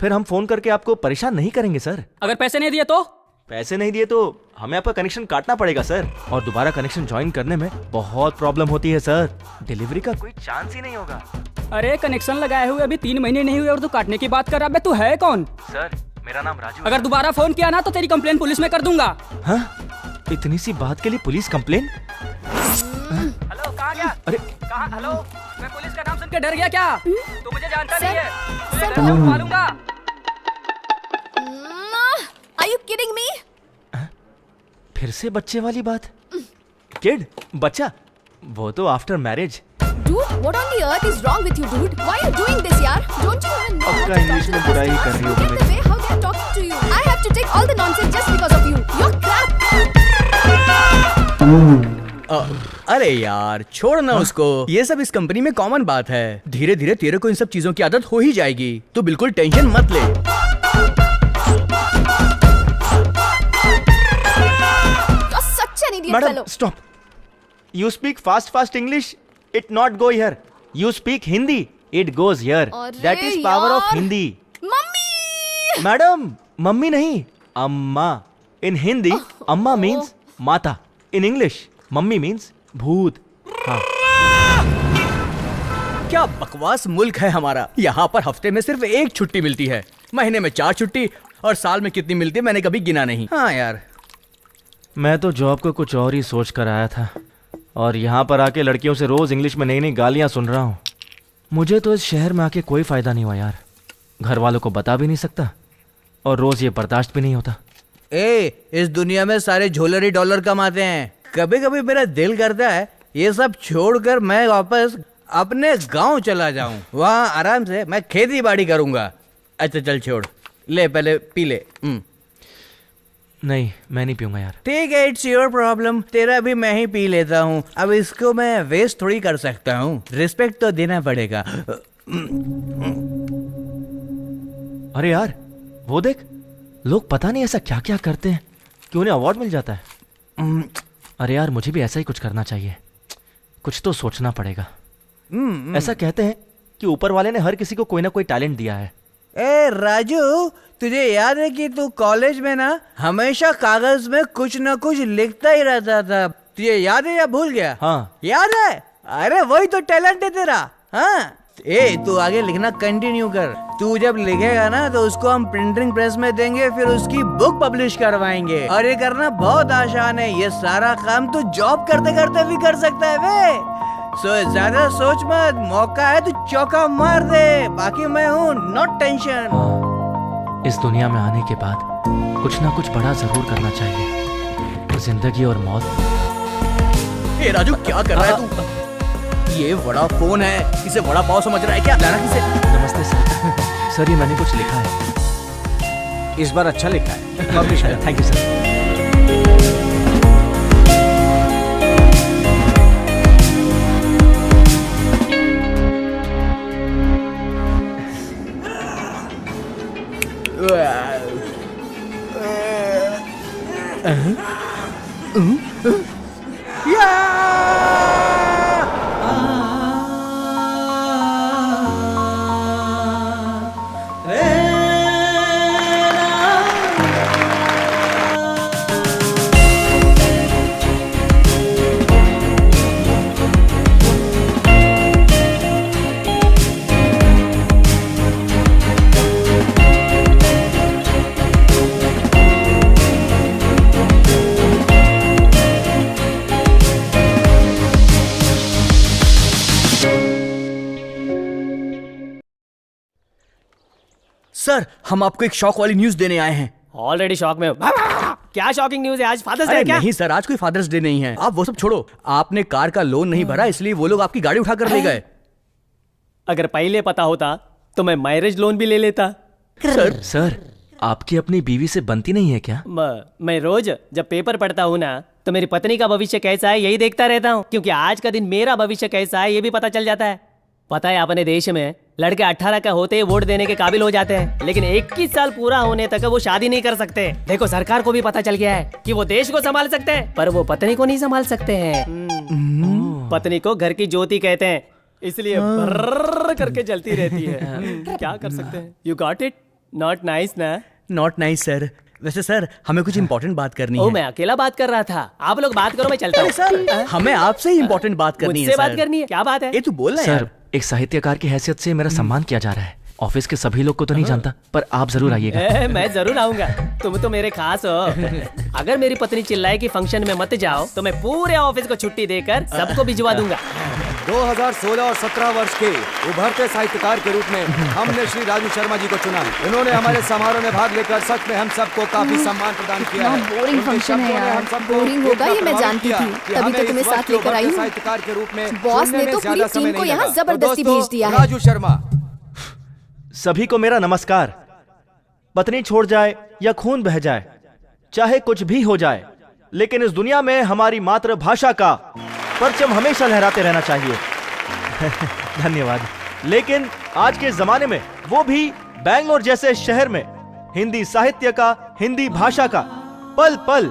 फिर हम फोन करके आपको परेशान नहीं करेंगे सर। अगर पैसे नहीं दिए तो? पैसे नहीं दिए तो हमें आपका कनेक्शन काटना पड़ेगा सर, और दोबारा कनेक्शन ज्वाइन करने में बहुत प्रॉब्लम होती है सर। डिलीवरी का कोई चांस ही नहीं होगा। अरे कनेक्शन लगाए हुए अभी 3 महीने नहीं हुए और तू काटने की बात कर रहा है? तू है कौन? सर, मेरा नाम राजू। अगर दोबारा फोन किया ना तो तेरी कंप्लेन पुलिस में कर दूंगा। हाँ? इतनी सी बात के लिए पुलिस कंप्लेन? हेलो, कहाँ गया? अरे कहाँ? हेलो, मैं पुलिस का नाम सुन के डर गया क्या? तू मुझे जानता नहीं है। सर, तुझे मैं मारूंगा। Are you kidding me? फिर से बच्चे वाली बात। किड, बच्चा, वो तो after marriage. Dude, what on the earth is wrong with you, dude? Why are you doing this, yaar? Don't you even know पक्का इंग्लिश में बुराई कर रही हो Look at the way how they are talking to you. I have to take all the nonsense just because of you. You're crap. अरे यार छोड़ ना उसको, ये सब इस कंपनी में कॉमन बात है। धीरे धीरे तेरे को इन सब चीजों की आदत हो ही जाएगी, तू बिल्कुल टेंशन मत ले। You're such an idiot madam, fellow. Stop. You speak fast English, it not go here. You speak Hindi, it goes here. That is power of Hindi. Mummy! Madam, mummy नहीं, अम्मा। इन हिंदी अम्मा मीन्स माता, इन इंग्लिश मम्मी मीन्स भूत। हाँ। क्या बकवास मुल्क है हमारा। यहाँ पर हफ्ते में सिर्फ 1 छुट्टी मिलती है, महीने में 4 छुट्टी, और साल में कितनी मिलती है मैंने कभी गिना नहीं। हाँ यार, मैं तो जॉब को कुछ और ही सोच कर आया था, और यहाँ पर आके लड़कियों से रोज इंग्लिश में नई नई गालियाँ सुन रहा हूँ। मुझे तो इस शहर में आके कोई फायदा नहीं हुआ यार। घर वालों को बता भी नहीं सकता, और रोज ये बर्दाश्त भी नहीं होता। इस दुनिया में सारे झोलर ही डॉलर कमाते हैं। कभी कभी मेरा दिल करता है ये सब छोड़कर मैं वापस अपने गांव चला जाऊं, वहाँ आराम से मैं खेती बाड़ी करूंगा। अच्छा चल छोड़, ले पहले पी ले। नहीं, मैं नहीं पीऊंगा यार। ठीक है, इट्स योर प्रॉब्लम, तेरा भी मैं ही पी लेता हूँ। अब इसको मैं वेस्ट थोड़ी कर सकता हूँ, रिस्पेक्ट तो देना पड़ेगा। अरे यार, वो देख, लोग पता नहीं ऐसा क्या क्या करते हैं कि उन्हें अवार्ड मिल जाता है। अरे यार, मुझे भी ऐसा ही कुछ करना चाहिए। कुछ तो सोचना पड़ेगा। ऐसा कहते हैं कि ऊपर वाले ने हर किसी को कोई ना कोई टैलेंट दिया है। ए राजू, तुझे याद है कि तू कॉलेज में ना हमेशा कागज में कुछ ना कुछ लिखता ही रहता था। तुझे याद है या भूल गया? हाँ याद है। अरे वही तो टैलेंट है तेरा। हाँ, तू आगे लिखना कंटिन्यू कर। तू जब लिखेगा ना तो उसको हम प्रिंटिंग प्रेस में देंगे, फिर उसकी बुक पब्लिश करवाएंगे। और ये करना बहुत आसान है, ये सारा काम तू जॉब करते करते भी कर सकता है बे। ज्यादा सोच मत, मौका है तो चौका मार दे। बाकी मैं हूँ, नॉट टेंशन। इस दुनिया में आने के बाद कुछ ना कुछ बड़ा जरूर करना चाहिए। जिंदगी और मौत। राजू क्या कर रहा है तू? ये बड़ा फोन है, इसे बड़ा पाव समझ रहा है क्या? लाना किसे? नमस्ते सर। सर, ये मैंने कुछ लिखा है। इस बार अच्छा लिखा है, पब्लिश कर। Thank you sir. Yeah! Sir, हम आपको एक शॉक वाली न्यूज देने आए हैं। ऑलरेडी शॉक में हो। क्या शॉकिंग न्यूज है? आज फादर्स डे है क्या? नहीं सर, आज कोई फादर्स डे नहीं है। आप वो सब छोड़ो, आपने कार का लोन नहीं भरा, इसलिए वो लोग आपकी गाड़ी उठाकर ले गए। अगर पहले पता होता तो मैं मैरिज लोन भी ले लेता। सर, आपकी अपनी बीवी से बनती नहीं है क्या? मैं रोज जब पेपर पढ़ता हूँ ना, तो मेरी पत्नी का भविष्य कैसा है यही देखता रहता हूँ, क्योंकि आज का दिन मेरा भविष्य कैसा है ये भी पता चल जाता है। पता है अपने देश में लड़के 18 का होते ही वोट देने के काबिल हो जाते हैं, लेकिन 21 साल पूरा होने तक वो शादी नहीं कर सकते। देखो सरकार को भी पता चल गया है कि वो देश को संभाल सकते हैं, पर वो पत्नी को नहीं संभाल सकते हैं। पत्नी को घर की ज्योति कहते हैं, इसलिए बर्र करके जलती रहती है। क्या कर सकते हैं? You got it? Not nice ना? Not nice sir. वैसे सर, हमें कुछ इंपॉर्टेंट बात करनी है। मैं अकेला बात कर रहा था, आप लोग बात करो, मैं चलता हूँ। सर, हमें आपसे ही इंपॉर्टेंट बात करनी है। मुझसे बात करनी है? क्या बात है? ये तू बोल रहा है यार। एक साहित्यकार की हैसियत से मेरा सम्मान किया जा रहा है। ऑफिस के सभी लोग को तो नहीं जानता, पर आप जरूर आइएगा। मैं जरूर आऊंगा, तुम तो मेरे खास हो। अगर मेरी पत्नी चिल्लाए कि फंक्शन में मत जाओ, तो मैं पूरे ऑफिस को छुट्टी देकर सबको भिजवा दूंगा। 2016 और 17 वर्ष के उभरते साहित्यकार के रूप में हमने श्री राजू शर्मा जी को चुना। इन्होंने हमारे समारोह में भाग लेकर सच में हम सबको काफी सम्मान प्रदान किया है। बोरिंग फंक्शन है यार, बोरिंग होगा ये मैं जानती थी, तभी तो तुम्हें साथ लेकर आई हूँ। साहित्यकार के रूप में बॉस ने तो पूरी टीम को यहाँ जबरदस्ती भेज दिया है। राजू शर्मा। सभी को मेरा नमस्कार। पत्नी छोड़ जाए या खून बह जाए, चाहे कुछ भी हो जाए, लेकिन इस दुनिया में हमारी मातृभाषा का परचम हमेशा लहराते रहना चाहिए। धन्यवाद। लेकिन आज के जमाने में, वो भी बैंगलोर जैसे शहर में, हिंदी साहित्य का, हिंदी भाषा का पल पल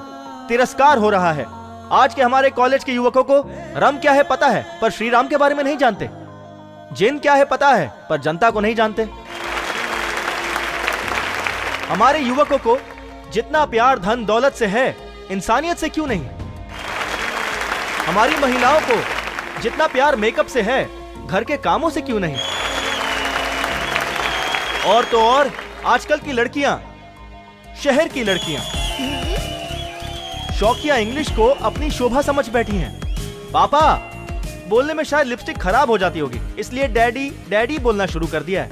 तिरस्कार हो रहा है। आज के हमारे कॉलेज के युवकों को रम क्या है पता है, पर श्री राम के बारे में नहीं जानते। जिन क्या है पता है, पर जनता को नहीं जानते। हमारे युवकों को जितना प्यार धन दौलत से है, इंसानियत से क्यों नहीं? हमारी महिलाओं को जितना प्यार मेकअप से है, घर के कामों से क्यों नहीं? और तो और आजकल की लड़कियां, शहर की लड़कियां, शौकिया इंग्लिश को अपनी शोभा समझ बैठी हैं। पापा बोलने में शायद लिपस्टिक खराब हो जाती होगी, इसलिए डैडी डैडी बोलना शुरू कर दिया है।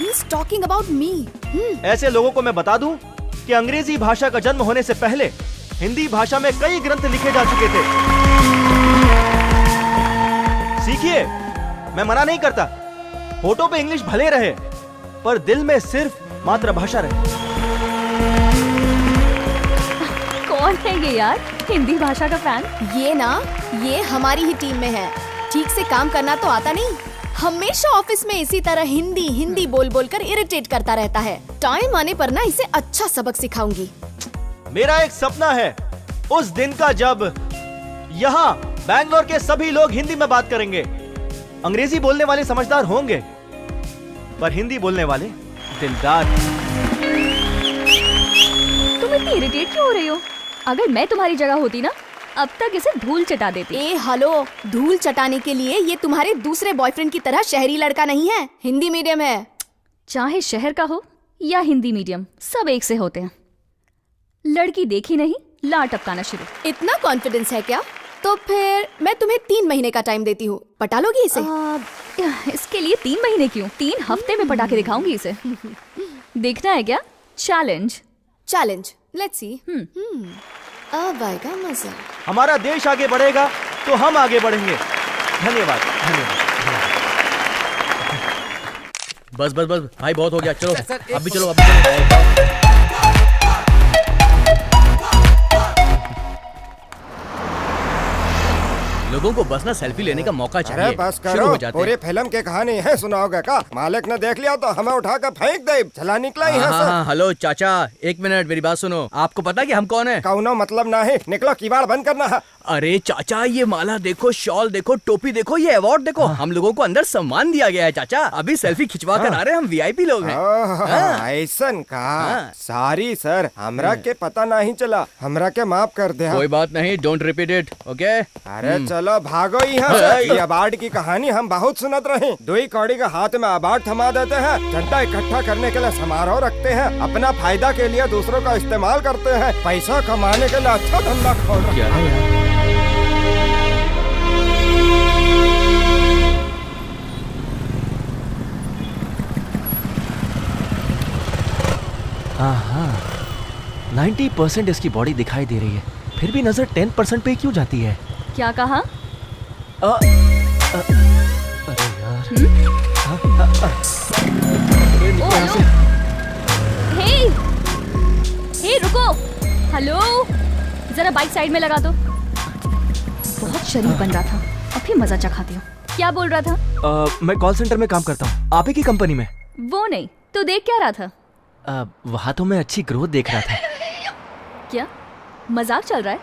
He's talking about me. ऐसे लोगों को मैं बता दूं कि अंग्रेजी भाषा का जन्म होने से पहले हिंदी भाषा में कई ग्रंथ लिखे जा चुके थे। सीखिए, मैं मना नहीं करता। होठों पे इंग्लिश भले रहे, पर दिल में सिर्फ मातृभाषा रहे। कौन है ये यार, हिंदी भाषा का फैन? ये हमारी ही टीम में है। ठीक से काम करना तो आता नहीं, हमेशा ऑफिस में इसी तरह हिंदी हिंदी बोल बोल कर इरिटेट करता रहता है। टाइम आने पर ना इसे अच्छा सबक सिखाऊंगी। मेरा एक सपना है उस दिन का जब यहाँ बैंगलोर के सभी लोग हिंदी में बात करेंगे। अंग्रेजी बोलने वाले समझदार होंगे, पर हिंदी बोलने वाले दिलदार। तुम इतनी इरिटेट क्यों हो रही हो? अगर मैं तुम्हारी जगह होती ना, अब तक इसे धूल चटा देती। हेलो, धूल चटाने के लिए ये तुम्हारे दूसरे बॉयफ्रेंड की तरह शहरी लड़का नहीं है, हिंदी मीडियम है। चाहे शहर का हो या हिंदी मीडियम, सब एक से होते हैं। लड़की देखी नहीं, ला टपकाना शुरू। इतना कॉन्फिडेंस है क्या? तो फिर मैं तुम्हें 3 महीने का टाइम देती हूँ, पटा लोगी इसे? इसके लिए 3 महीने क्यों? 3 हफ्ते में पटा के दिखाऊंगी इसे। देखना है क्या? चैलेंज। Let's see. अब आएगा मजा। हमारा देश आगे बढ़ेगा तो हम आगे बढ़ेंगे। धन्यवाद। बस भाई, बहुत हो गया। चलो अब भी चलो। लोगों को बस ना सेल्फी लेने का मौका चाहिए। अरे बस करो, पूरी फिल्म की कहानी है सुनाओगे का? मालिक ने देख लिया तो हमें उठाकर फेंक दे। चला निकला ही है सर। हेलो चाचा, 1 मिनट मेरी बात सुनो। आपको पता कि हम कौन है? कौनो मतलब ना है, निकलो, किवाड़ बंद करना है। अरे चाचा, ये माला देखो, शॉल देखो, टोपी देखो, ये अवार्ड देखो। हम लोगों को अंदर सम्मान दिया गया है चाचा। अभी सेल्फी खिंचवा कर आ रहे हैं, हम VIP लोग हैं। ऐसन का? सॉरी सर, हमरा के पता नहीं चला, हमरा के माफ कर दे। कोई बात नहीं, डोंट रिपीट इट, ओके? अरे चलो भागो यहाँ। ये अवार्ड की कहानी हम बहुत सुनत रहे। 2 कौड़ी के हाथ में अवार्ड थमा देते हैं, जनता इकट्ठा करने के लिए समारोह रखते हैं, अपना फायदा के लिए दूसरों का इस्तेमाल करते हैं, पैसा कमाने के लिए अच्छा धंधा खोल रहे हैं। हाँ 90% इसकी बॉडी दिखाई दे रही है, फिर भी नजर 10% पे क्यों जाती है? क्या कहा? अरे यार। हे रुको। हेलो, जरा बाइक साइड में लगा दो। बहुत शरीफ बन रहा था, अब भी मजा चखाती हूँ। क्या बोल रहा था? मैं कॉल सेंटर में काम करता हूँ, आप ही की कंपनी में। वो नहीं तो देख क्या रहा था? वहाँ तो मैं अच्छी ग्रोथ देख रहा था। क्या मजाक चल रहा है?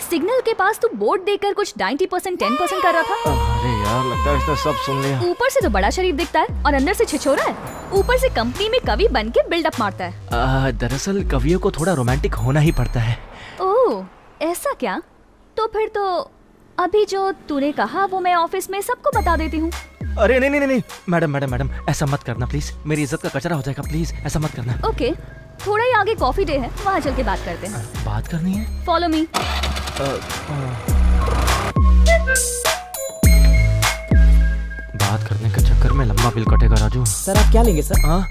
सिग्नल के पास तू बोर्ड देखकर कुछ 90% 10% कर रहा था। अरे यार, लगता है इसने सब सुन लिया। ऊपर से तो बड़ा शरीफ दिखता है और अंदर से छिछोरा है। ऊपर से कंपनी में कवि बन के बिल्डअप मारता है। दरअसल कवियों को थोड़ा रोमांटिक होना ही पड़ता है। ओह, ऐसा क्या? तो फिर तो अभी जो तूने कहा वो मैं ऑफिस में सबको बता देती हूँ। अरे नहीं नहीं नहीं मैडम, ऐसा मत करना प्लीज, मेरी इज्जत का कचरा हो जाएगा, प्लीज ऐसा मत करना। ओके, थोड़ा ही आगे कॉफी डे है, वहाँ चल के बात करते हैं। बात करनी है? Follow me. बात करने के चक्कर में लंबा बिल कटेगा राजू। सर आप क्या लेंगे सर? हाँ,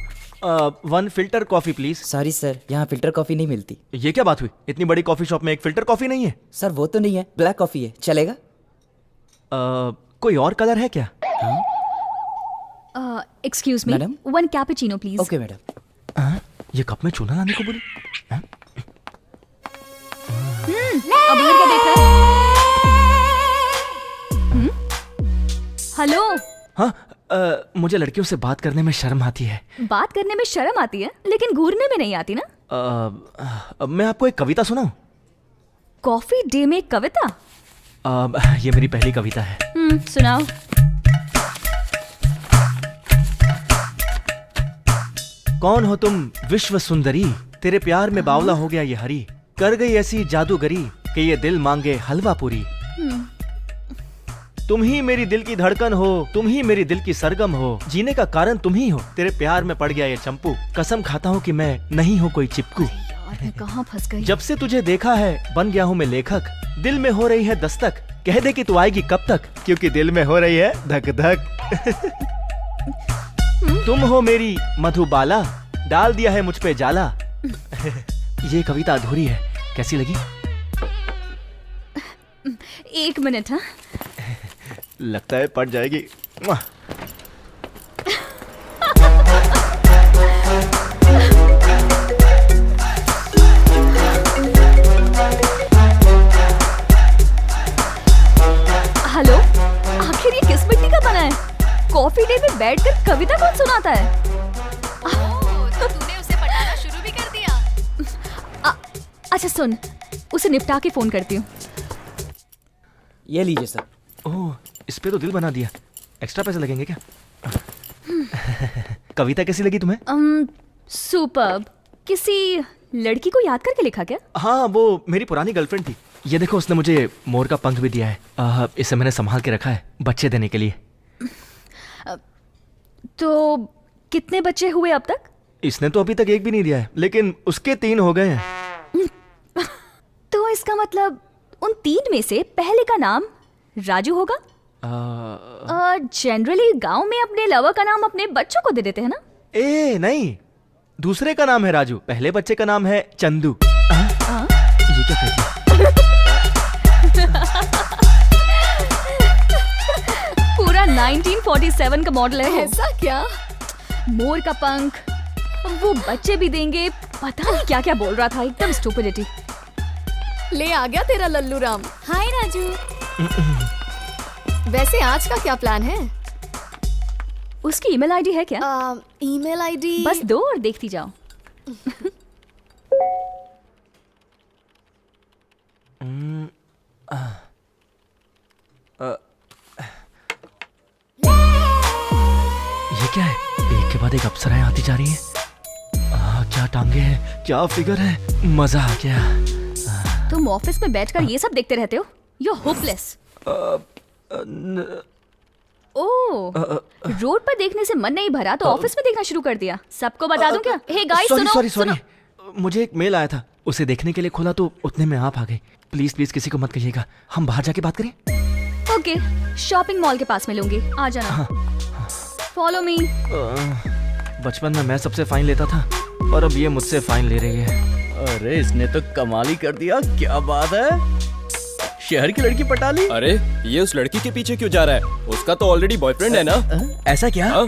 1 filter coffee please. Sorry sir, यहाँ फिल्टर कॉफी नहीं मिलती। ये क्या बात हुई? इतनी बड़ी कॉफी शॉप में एक फिल्टर कॉफी नहीं है? सर वो तो नहीं है, ब्लैक कॉफी है, चलेगा? कोई और कलर है क्या? Excuse me, 1 cappuccino please. Okay madam. ये कप में चूना लाने को बोली? अब इधर क्या देख रहा है? हेलो। हाँ, मुझे लड़कियों से बात करने में शर्म आती है। बात करने में शर्म आती है, लेकिन घूरने में नहीं आती ना। मैं आपको एक कविता सुनाऊं? कॉफी डे में कविता? ये मेरी पहली कविता है। सुनाओ। कौन हो तुम विश्व सुंदरी, तेरे प्यार में बावला हो गया ये हरी, कर गई ऐसी जादूगरी कि ये दिल मांगे हलवा पूरी। तुम ही मेरी दिल की धड़कन हो, तुम ही मेरी दिल की सरगम हो, जीने का कारण तुम ही हो, तेरे प्यार में पड़ गया ये चंपू, कसम खाता हूँ कि मैं नहीं हूँ कोई चिपकू। मैं कहाँ फंस गई? जब से तुझे देखा है बन गया हूँ मैं लेखक, दिल में हो रही है दस्तक, कह दे कि तू आएगी कब तक, क्योंकि दिल में हो रही है धक धक। तुम हो मेरी मधुबाला, डाल दिया है मुझ पे जाला। ये कविता अधूरी है, कैसी लगी? 1 मिनट। हाँ, लगता है पड़ जाएगी। हेलो, आखिर ये किस मिट्टी का बना है? कॉफी डे में बैठकर कविता कौन सुनाता है? तो तूने उसे पटाना शुरू भी कर दिया? अच्छा सुन, उसे निपटा के फोन करती हूँ। ये लीजिए सर। ओह, इस पे तो दिल बना दिया। एक्स्ट्रा पैसे लगेंगे क्या? कविता कैसी लगी तुम्हें? सुपर्ब। किसी लड़की को याद करके लिखा क्या? हाँ, वो मेरी पुरानी गर्लफ्रेंड थी। ये देखो, उसने मुझे मोर का पंख भी दिया है। इसे मैंने संभाल के रखा है बच्चे देने के लिए। तो कितने बच्चे हुए अब तक? इसने तो अभी तक एक भी नहीं दिया है, लेकिन उसके 3 हो गए हैं। तो इसका मतलब उन 3 में से पहले का नाम राजू होगा? जनरली गांव में अपने लवर का नाम अपने बच्चों को दे देते हैं ना? नहीं, दूसरे का नाम है राजू, पहले बच्चे का नाम है चंदू। ये क्या कहती है? पूरा 1947 का मॉडल है। ऐसा क्या? मोर का पंख, वो बच्चे भी देंगे, पता नहीं क्या क्या बोल रहा था, एकदम स्टूपिडिटी। ले आ गया तेरा लल्लू राम। हाय राजू। वैसे आज का क्या प्लान है? उसकी ईमेल आईडी है क्या? ईमेल आईडी बस दो और देखती जाओ। ये क्या है? एक के बाद एक अप्सराएं आती जा रही हैं। क्या टांगे हैं, क्या फिगर है, मजा आ गया। तुम ऑफिस में बैठकर ये सब देखते रहते हो? You are hopeless. Oh, road पर देखने से मन नहीं भरा तो ऑफिस में देखना शुरू कर दिया। सबको बता दूं क्या? हे गाइस सुनो। सॉरी, मुझे एक मेल आया था, उसे देखने के लिए खोला तो उतने में आप आ गए। प्लीज प्लीज किसी को मत कहिएगा, हम बाहर जाके बात करें। ओके, शॉपिंग मॉल के पास मिलूंगी, आ जाना। Follow me. बचपन में मैं सबसे फाइन लेता था, और अब ये मुझसे फाइन ले रही है। अरे इसने तो कमाल ही कर दिया, क्या बात है, शहर की लड़की पटा ली। अरे ये उस लड़की के पीछे क्यों जा रहा है? उसका तो ऑलरेडी बॉयफ्रेंड है ना। ऐसा क्या?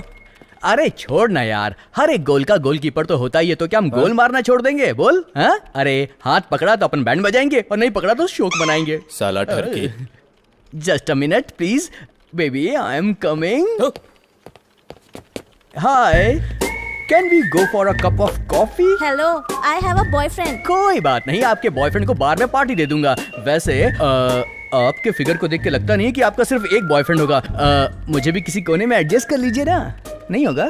अरे छोड़ ना यार, हर एक गोल का गोलकीपर तो होता ही है, तो क्या हम गोल मारना छोड़ देंगे? बोल। अरे हाथ पकड़ा तो अपन बैंड बजाएंगे और नहीं पकड़ा तो शोक मनाएंगे। साला ठरकी। Just a minute please baby, I am coming. Hi, can we go for a cup of coffee? Hello, I have a boyfriend. कोई बात नहीं, आपके बॉयफ्रेंड को बार में पार्टी दे दूंगा। वैसे आपके फिगर को देख के लगता नहीं कि आपका सिर्फ एक बॉयफ्रेंड होगा। मुझे भी किसी कोने में एडजस्ट कर लीजिए ना। नहीं होगा?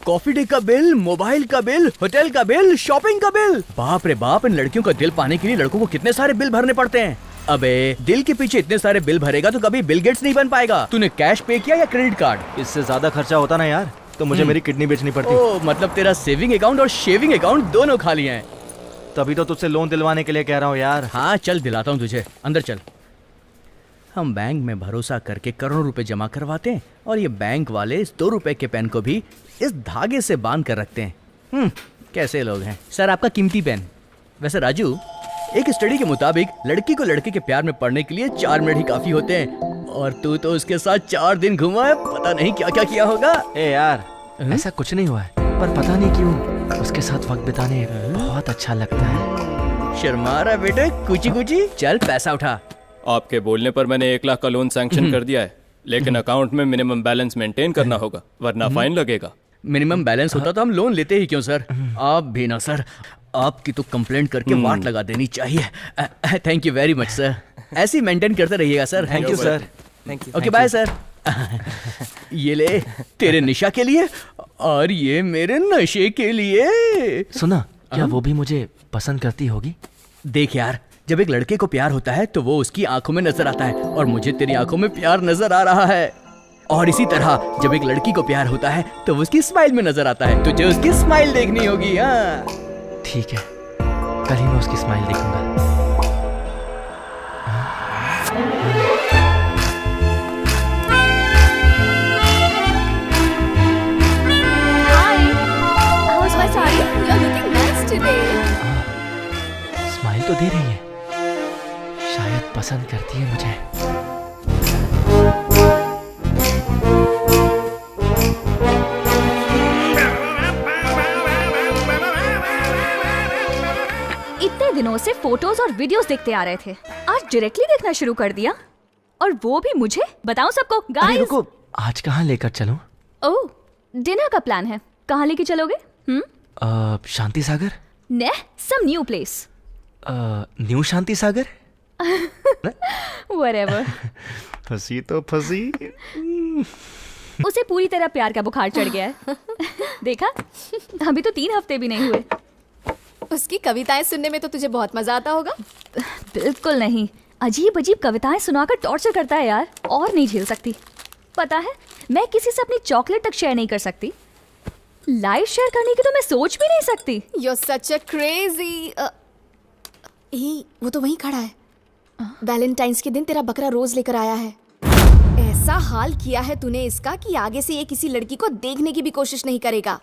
कॉफी डे का बिल, मोबाइल का बिल, होटल का बिल, शॉपिंग का बिल। बाप रे बाप, इन लड़कियों का दिल पाने के लिए लड़कों को कितने सारे बिल भरने पड़ते हैं। अबे दिल के पीछे इतने सारे बिल भरेगा तो कभी बिल गेट्स नहीं बन पाएगा। तूने कैश पे किया या क्रेडिट कार्ड? इससे ज्यादा खर्चा होता ना यार तो मुझे मेरी किडनी बेचनी पड़ती। मतलब तेरा सेविंग अकाउंट और शेविंग अकाउंट दोनों खाली हैं। तभी तो तुझसे लोन दिलवाने के लिए कह रहा हूँ यार। हाँ चल, दिलाता हूँ तुझे, अंदर चल। हम बैंक में भरोसा करके करोड़ों रुपए जमा करवाते हैं और ये बैंक वाले इस 2 रुपए के पेन को भी इस धागे से बांध कर रखते हैं। कैसे लोग हैं। सर आपका कीमती पेन। वैसे राजू, एक स्टडी के मुताबिक लड़की को लड़के के प्यार में पड़ने के लिए 4 मिनट ही काफी होते हैं, और तू तो उसके साथ 4 दिन घुमा है, पता नहीं क्या क्या किया होगा। ए यार, ऐसा कुछ नहीं हुआ है, पर पता नहीं क्यों उसके साथ वक्त बिताने बहुत अच्छा लगता है। शर्मा रहा बेटे, कुची कुची। चल पैसा उठा। आपके बोलने पर मैंने 1 लाख का लोन सैंक्शन कर दिया है, लेकिन अकाउंट में मिनिमम बैलेंस मेंटेन करना होगा, वरना फाइन लगेगा। मिनिमम बैलेंस होता तो हम लोन लेते ही क्यों सर। आप भी ना सर, आपकी तो कंप्लेंट करके वाट लगा देनी चाहिए। Thank you very much sir, ऐसे ही मेंटेन करते रहिएगा sir. Thank you sir. Okay bye sir. ये ले तेरे निशा के लिए और ये मेरे नशे के लिए। सुना, क्या वो भी मुझे पसंद करती होगी? देख यार, जब एक लड़के को प्यार होता है तो वो उसकी आंखों में नजर आता है, और मुझे तेरी आंखों में प्यार नजर आ रहा है। और इसी तरह जब एक लड़की को प्यार होता है तो वो उसकी स्माइल में नजर आता है। तुझे उसकी स्माइल देखनी होगी। हाँ ठीक है, कल ही मैं उसकी स्माइल देखूंगा। स्माइल तो दे रही है, शायद पसंद करती है मुझे। इतने दिनों से फोटोज और वीडियोस देखते आ रहे थे, आज डायरेक्टली देखना शुरू कर दिया, और वो भी मुझे। बताओ सबको। गाइस रुको, आज कहाँ लेकर चलूं? ओह, डिनर का प्लान है। कहाँ लेके चलोगे? शांति सागर। ने सम न्यू प्लेस। न्यू शांति सागर। Whatever. फंसी तो फंसी। उसे पूरी तरह प्यार का बुखार चढ़ गया है। देखा, अभी तो 3 हफ्ते भी नहीं हुए। उसकी कविताएं सुनने में तो तुझे बहुत मजा आता होगा। बिल्कुल नहीं, अजीब अजीब कविताएं सुनाकर टॉर्चर करता है यार, और नहीं झेल सकती। पता है, मैं किसी से अपनी चॉकलेट तक शेयर नहीं कर सकती, लाइव शेयर करने की तो मैं सोच भी नहीं सकती। You're such a crazy। वो तो वहीं खड़ा है। वैलेंटाइंस के दिन तेरा बकरा रोज लेकर आया है। ऐसा हाल किया है तूने इसका कि आगे से ये किसी लड़की को देखने की भी कोशिश नहीं करेगा।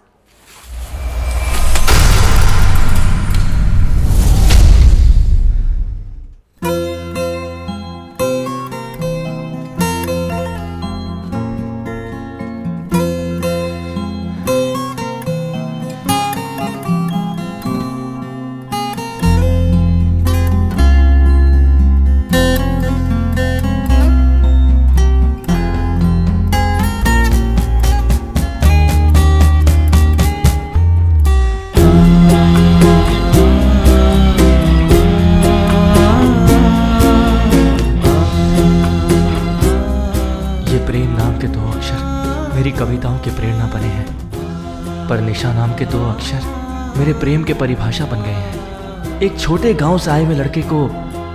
कविताओं की प्रेरणा बने हैं, पर निशा नाम के 2 अक्षर मेरे प्रेम के परिभाषा बन गए हैं। एक छोटे गांव से आए हुए लड़के को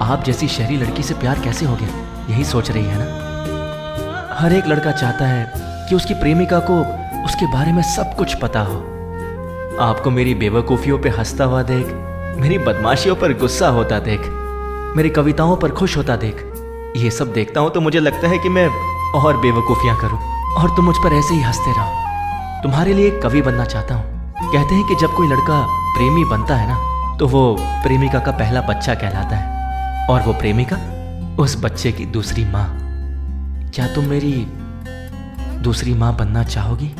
आप जैसी शहरी लड़की से प्यार कैसे हो गया, यही सोच रही है ना। हर एक लड़का चाहता है कि उसकी प्रेमिका को उसके बारे में सब कुछ पता हो। आपको मेरी बेवकूफ़ियों पे हंसता हुआ देख, मेरी बदमाशियों पर गुस्सा होता देख, मेरी कविताओं पर खुश होता देख, ये सब देखता हूं तो मुझे लगता है कि मैं और बेवकूफ़ियां करूं और तुम मुझ पर ऐसे ही हंसते रहो। तुम्हारे लिए एक कवि बनना चाहता हूं, कहते हैं कि जब कोई लड़का प्रेमी बनता है ना तो वो प्रेमिका का पहला बच्चा कहलाता है और वो प्रेमिका उस बच्चे की दूसरी माँ। क्या तुम मेरी दूसरी माँ बनना चाहोगी?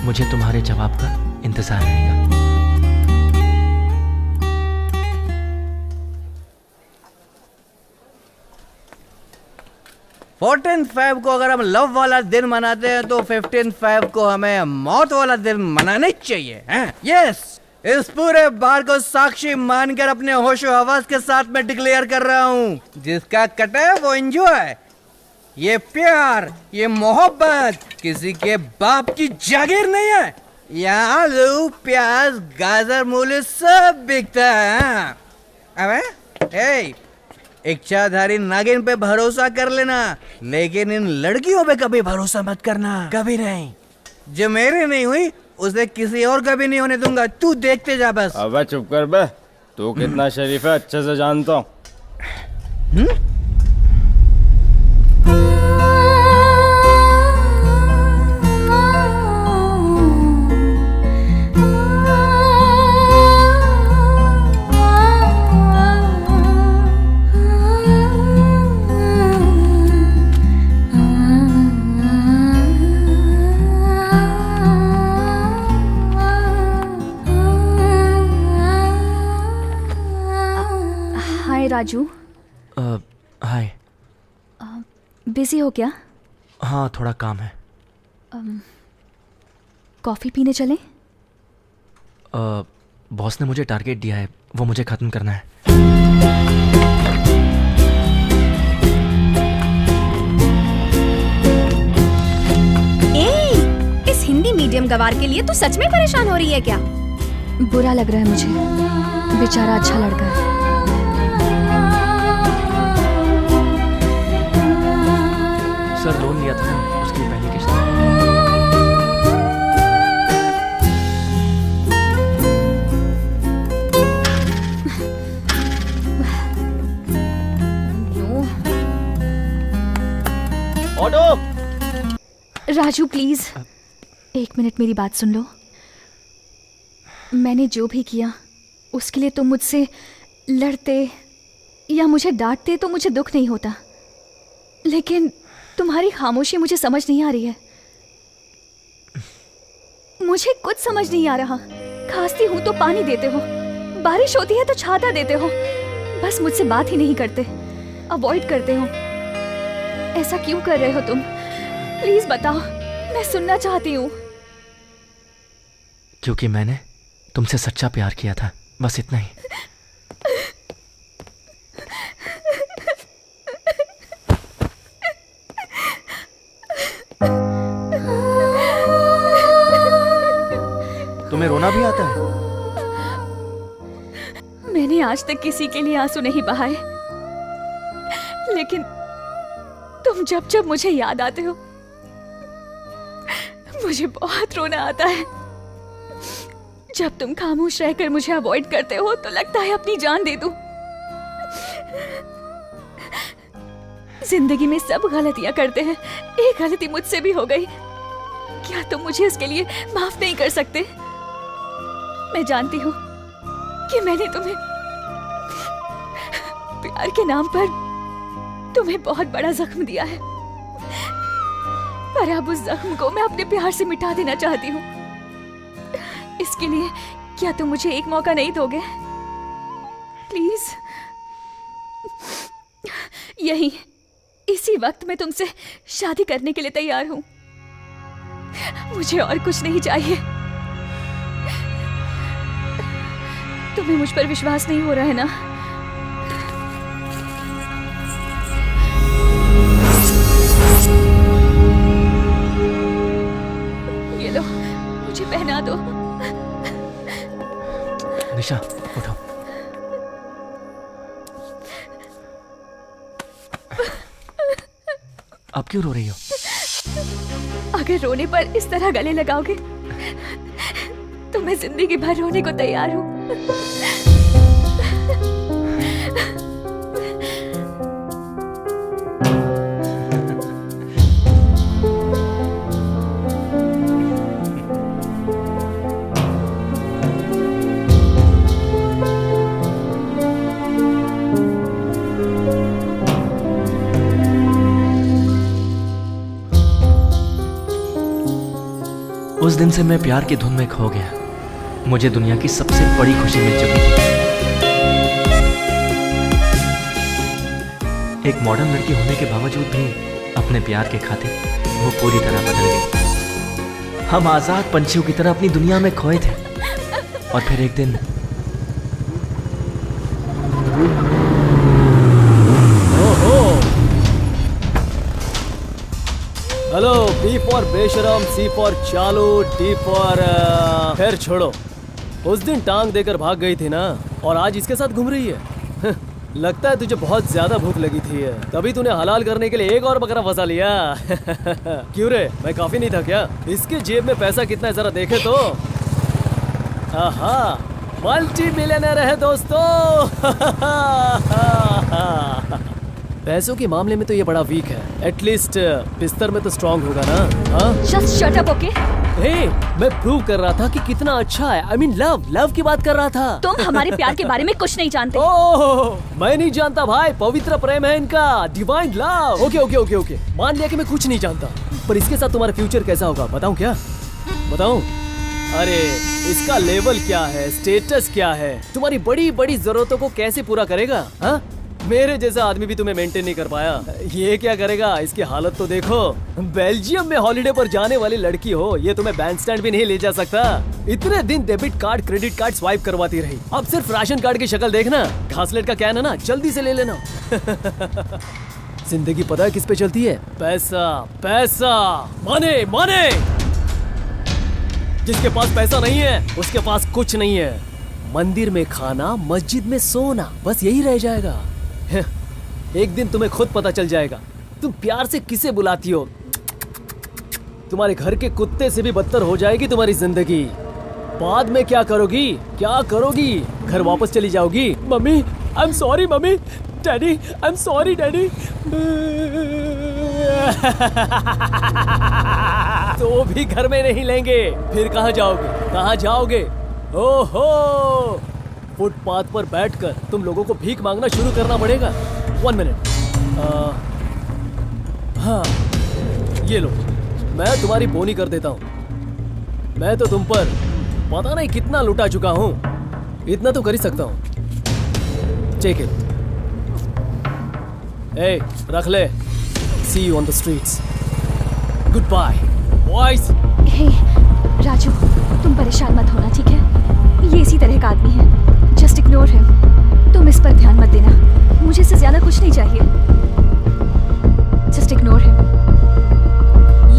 मुझे तुम्हारे जवाब का इंतजार रहेगा। 14/5 को अगर हम लव वाला दिन मनाते हैं तो 15/5 को हमें मौत वाला दिन मनाना चाहिए, हैं? यस, इस पूरे बार को साक्षी मानकर अपने होशो हवास के साथ में डिक्लेयर कर रहा हूँ, जिसका कटे वो एंजॉय। ये प्यार, ये मोहब्बत किसी के बाप की जागीर नहीं है। यहाँ आलू, प्याज, गाजर, मूली सब बिकता है। अबे इच्छाधारी नागिन पे भरोसा कर लेना, लेकिन इन लड़कियों पे कभी भरोसा मत करना, कभी नहीं। जो मेरी नहीं हुई उसे किसी और का भी नहीं होने दूंगा। तू देखते जा बस। अबे चुप कर बे, तू कितना शरीफ है अच्छे से जानता हूँ। राजू। हाय। बिजी हो क्या? हाँ, थोड़ा काम है। कॉफी पीने चलें? बॉस ने मुझे टारगेट दिया है, वो मुझे खत्म करना है। इस हिंदी मीडियम गवार के लिए तू सच में परेशान हो रही है क्या? बुरा लग रहा है मुझे, बेचारा अच्छा लड़का है। सर, लोन लिया था ना, उसकी पहली किस्त। ऑटो। राजू प्लीज 1 मिनट मेरी बात सुन लो। मैंने जो भी किया उसके लिए तुम मुझसे लड़ते या मुझे डांटते तो मुझे दुख नहीं होता, लेकिन तुम्हारी खामोशी मुझे समझ नहीं आ रही है। मुझे कुछ समझ नहीं आ रहा। खांसती हूं तो पानी देते हो, बारिश होती है तो छाता देते हो, बस मुझसे बात ही नहीं करते, अवॉइड करते हो। ऐसा क्यों कर रहे हो तुम? प्लीज बताओ, मैं सुनना चाहती हूँ। क्योंकि मैंने तुमसे सच्चा प्यार किया था, बस इतना ही। तुम्हें रोना भी आता है? मैंने आज तक किसी के लिए आंसू नहीं बहाए, लेकिन तुम जब जब मुझे याद आते हो मुझे बहुत रोना आता है। जब तुम खामोश रहकर मुझे अवॉइड करते हो तो लगता है अपनी जान दे दूं। जिंदगी में सब गलतियां करते हैं, एक गलती मुझसे भी हो गई। क्या तुम मुझे इसके लिए माफ नहीं कर सकते? मैं जानती हूँ कि मैंने तुम्हें प्यार के नाम पर तुम्हें बहुत बड़ा जख्म दिया है, पर अब उस जख्म को मैं अपने प्यार से मिटा देना चाहती हूँ। इसके लिए क्या तुम मुझे एक मौका नहीं दोगे? प्लीज। यही इसी वक्त मैं तुमसे शादी करने के लिए तैयार हूँ। मुझे और कुछ नहीं चाहिए। तुम्हें मुझ पर विश्वास नहीं हो रहा है ना? ये लो, मुझे पहना दो। निशा, उठो। अब क्यों रो रही हो? अगर रोने पर इस तरह गले लगाओगे तो मैं जिंदगी भर रोने को तैयार हूँ। दिन से मैं प्यार की धुन में खो गया। मुझे दुनिया की सबसे बड़ी खुशी मिल चुकी थी। एक मॉडर्न लड़की होने के बावजूद भी अपने प्यार के खातिर वो पूरी तरह बदल गई। हम आजाद पंछियों की तरह अपनी दुनिया में खोए थे और फिर एक दिन हेलो, बी फॉर बेशरम, सी फॉर चालू, डी फॉर खैर छोड़ो। उस दिन टांग देकर भाग गई थी ना, और आज इसके साथ घूम रही है। लगता है तुझे बहुत ज्यादा भूख लगी थी, तभी तूने हलाल करने के लिए एक और बकरा फंसा लिया। क्यों रे, मैं काफी नहीं था क्या? इसके जेब में पैसा कितना है जरा देखे तो। आहा, मल्टी मिलियनर है दोस्तों। पैसों के मामले में तो ये बड़ा वीक है, एटलीस्ट बिस्तर में तो स्ट्रांग होगा ना। हाँ? Just shut up, okay? हे, मैं प्रूव कर रहा था कि कितना अच्छा है। I mean लव की बात कर रहा था। तुम हमारे प्यार के बारे में कुछ नहीं जानते। ओह, मैं नहीं जानता भाई, पवित्र प्रेम है इनका, डिवाइन लव। ओके, मान लिया कि मैं कुछ नहीं जानता, पर इसके साथ तुम्हारा फ्यूचर कैसा होगा बताऊं क्या? बताऊं? अरे इसका लेवल क्या है, स्टेटस क्या है, तुम्हारी बड़ी बड़ी जरूरतों को कैसे पूरा करेगा? हाँ, मेरे जैसा आदमी भी तुम्हें मेंटेन नहीं कर पाया, ये क्या करेगा? इसकी हालत तो देखो। बेल्जियम में हॉलिडे पर जाने वाली लड़की हो, ये तुम्हें बैंक स्टैंड भी नहीं ले जा सकता। इतने दिन debit card credit card swipe करवाती रही, अब सिर्फ राशन कार्ड की शक्ल देखना। घासलेट का कैन है ना, जल्दी से ले लेना। जिंदगी पता है किस पे चलती है? पैसा, पैसा, मने। जिसके पास पैसा नहीं है उसके पास कुछ नहीं है। मंदिर में खाना, मस्जिद में सोना, बस यही रह जाएगा। एक दिन तुम्हें खुद पता चल जाएगा तुम प्यार से किसे बुलाती हो। तुम्हारे घर के कुत्ते से भी बदतर हो जाएगी तुम्हारी जिंदगी। बाद में क्या करोगी? घर वापस चली जाओगी? Mummy I am sorry, mummy, daddy I am sorry, daddy. तो भी घर में नहीं लेंगे, फिर कहाँ जाओगे? ओहो, फुटपाथ पर बैठकर तुम लोगों को भीख मांगना शुरू करना पड़ेगा। 1 मिनट। हाँ, ये लो, मैं तुम्हारी बोनी कर देता हूँ। मैं तो तुम पर पता नहीं कितना लुटा चुका हूँ, इतना तो कर ही सकता हूँ। Take it. ए, रख ले। See you on the streets. Goodbye, boys. Hey, Raju, तुम परेशान मत होना, ठीक है? ये इसी तरह का आदमी है, जस्ट इग्नोर हिम। तुम इस पर ध्यान मत देना, मुझे इससे ज्यादा कुछ नहीं चाहिए। Just ignore him.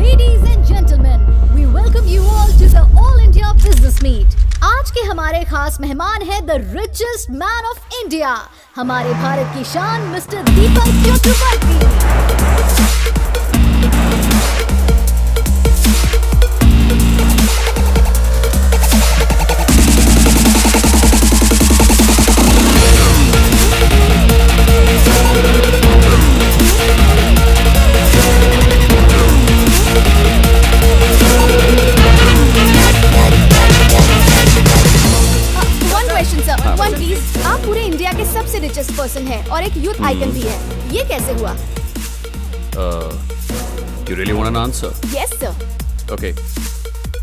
Ladies and gentlemen, we welcome you all to the All India Business Meet. आज के हमारे खास मेहमान हैं the richest man of India, हमारे भारत की शान mister Deepak Chakravarti. One please, आप पूरे इंडिया के सबसे रिचेस्ट पर्सन हैं और एक यूथ आइकन भी है, ये कैसे हुआ? You really want an answer? Yes sir. Okay.